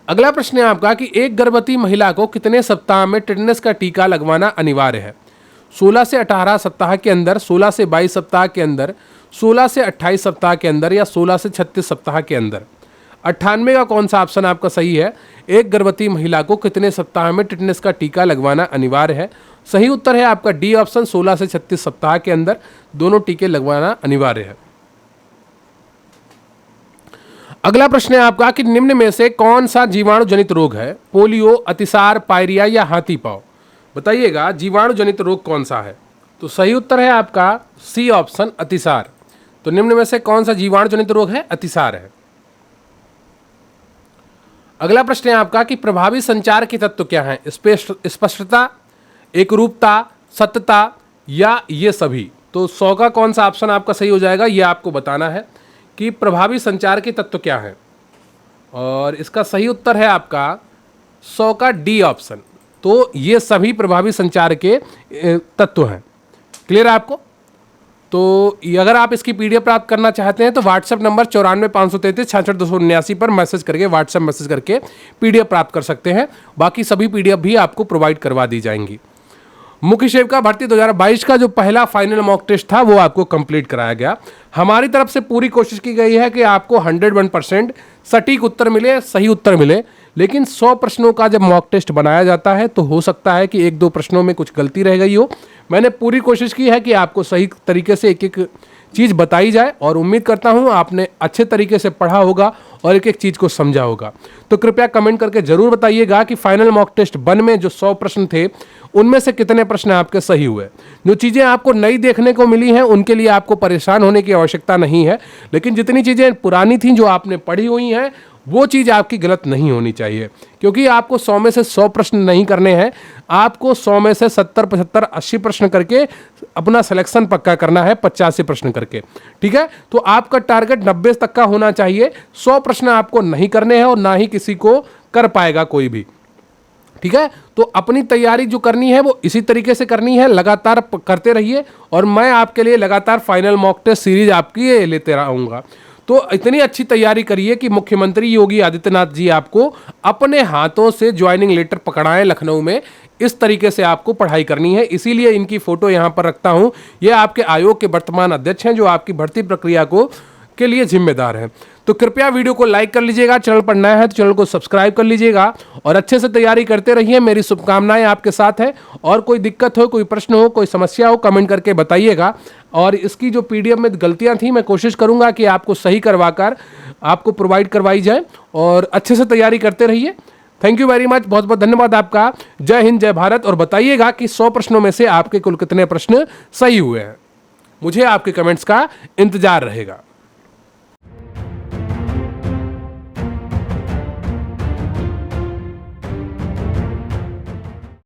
अगला प्रश्न है आपका कि एक गर्भवती महिला को कितने सप्ताह में टेटनस का टीका लगवाना अनिवार्य है? 16 से 18 सप्ताह के अंदर, 16 से 22 सप्ताह के अंदर, 16 से 28 सप्ताह के अंदर, या 16 से 36 सप्ताह के अंदर। 98 का कौन सा ऑप्शन आपका सही है? एक गर्भवती महिला को कितने सप्ताह में टेटनस का टीका लगवाना अनिवार्य है? सही उत्तर है आपका डी ऑप्शन, 16 से 36 सप्ताह के अंदर दोनों टीके लगवाना अनिवार्य है। अगला प्रश्न है आपका कि निम्न में से कौन सा जीवाणु जनित रोग है? पोलियो, अतिसार, पायरिया, या हाथी पांव। बताइएगा जीवाणु जनित रोग कौन सा है? तो सही उत्तर है आपका सी ऑप्शन, अतिसार। तो निम्न में से कौन सा जीवाणु जनित रोग है? अतिसार है। अगला प्रश्न है आपका कि प्रभावी संचार के तत्व क्या हैं? स्पष्टता, एकरूपता, सत्यता, या ये सभी। तो 100 का कौन सा ऑप्शन आपका सही हो जाएगा, ये आपको बताना है कि प्रभावी संचार के तत्व क्या हैं। और इसका सही उत्तर है आपका 100 का डी ऑप्शन। तो ये सभी प्रभावी संचार के तत्व हैं। क्लियर है आपको? तो अगर आप इसकी पीडीएफ प्राप्त करना चाहते हैं तो व्हाट्सएप नंबर 945333 पर मैसेज करके, व्हाट्सएप मैसेज करके पीडीएफ प्राप्त कर सकते हैं। बाकी सभी पीडीएफ भी आपको प्रोवाइड करवा दी जाएंगी। मुख्य सेविका भर्ती 2022 का जो पहला फाइनल मॉक टेस्ट था वो आपको कंप्लीट कराया गया। हमारी तरफ से पूरी कोशिश की गई है कि आपको 101% सटीक उत्तर मिले, सही उत्तर मिले। लेकिन 100 प्रश्नों का जब मॉक टेस्ट बनाया जाता है तो हो सकता है कि 1-2 प्रश्नों में कुछ गलती रह गई हो। मैंने पूरी कोशिश की है कि आपको सही तरीके से एक एक चीज़ बताई जाए, और उम्मीद करता हूँ आपने अच्छे तरीके से पढ़ा होगा और एक एक चीज़ को समझा होगा। तो कृपया कमेंट करके जरूर बताइएगा कि फाइनल मॉक टेस्ट 1 में जो 100 प्रश्न थे उनमें से कितने प्रश्न आपके सही हुए। जो चीज़ें आपको नई देखने को मिली हैं उनके लिए आपको परेशान होने की आवश्यकता नहीं है, लेकिन जितनी चीज़ें पुरानी थी जो आपने पढ़ी हुई हैं वो चीज़ आपकी गलत नहीं होनी चाहिए, क्योंकि आपको 100 में से 100 प्रश्न नहीं करने हैं, आपको 100 में से 70, 75, 80 प्रश्न करके अपना सिलेक्शन पक्का करना है, 85 प्रश्न करके। ठीक है, तो आपका टारगेट 90 तक का होना चाहिए। 100 प्रश्न आपको नहीं करने हैं और ना ही किसी को कर पाएगा कोई भी। ठीक है, तो अपनी तैयारी जो करनी है वो इसी तरीके से करनी है, लगातार करते रहिए, और मैं आपके लिए लगातार फाइनल मॉक टेस्ट सीरीज आपकी लेते रहूंगा। तो इतनी अच्छी तैयारी करिए कि मुख्यमंत्री योगी आदित्यनाथ जी आपको अपने हाथों से ज्वाइनिंग लेटर पकड़ाएं लखनऊ में। इस तरीके से आपको पढ़ाई करनी है, इसीलिए इनकी फोटो यहां पर रखता हूं। ये आपके आयोग के वर्तमान अध्यक्ष हैं जो आपकी भर्ती प्रक्रिया के लिए जिम्मेदार हैं। तो कृपया वीडियो को लाइक कर लीजिएगा, चैनल पर नया है तो चैनल को सब्सक्राइब कर लीजिएगा, और अच्छे से तैयारी करते रहिए। मेरी शुभकामनाएं आपके साथ है, और कोई दिक्कत हो, कोई प्रश्न हो, कोई समस्या हो, कमेंट करके बताइएगा। और इसकी जो पीडीएफ में गलतियां थी मैं कोशिश करूंगा कि आपको सही करवाकर आपको प्रोवाइड करवाई जाए, और अच्छे से तैयारी करते रहिए। थैंक यू वेरी मच, बहुत बहुत धन्यवाद आपका। जय हिंद, जय भारत। और बताइएगा कि 100 प्रश्नों में से आपके कुल कितने प्रश्न सही हुए हैं। मुझे आपके कमेंट्स का इंतजार रहेगा।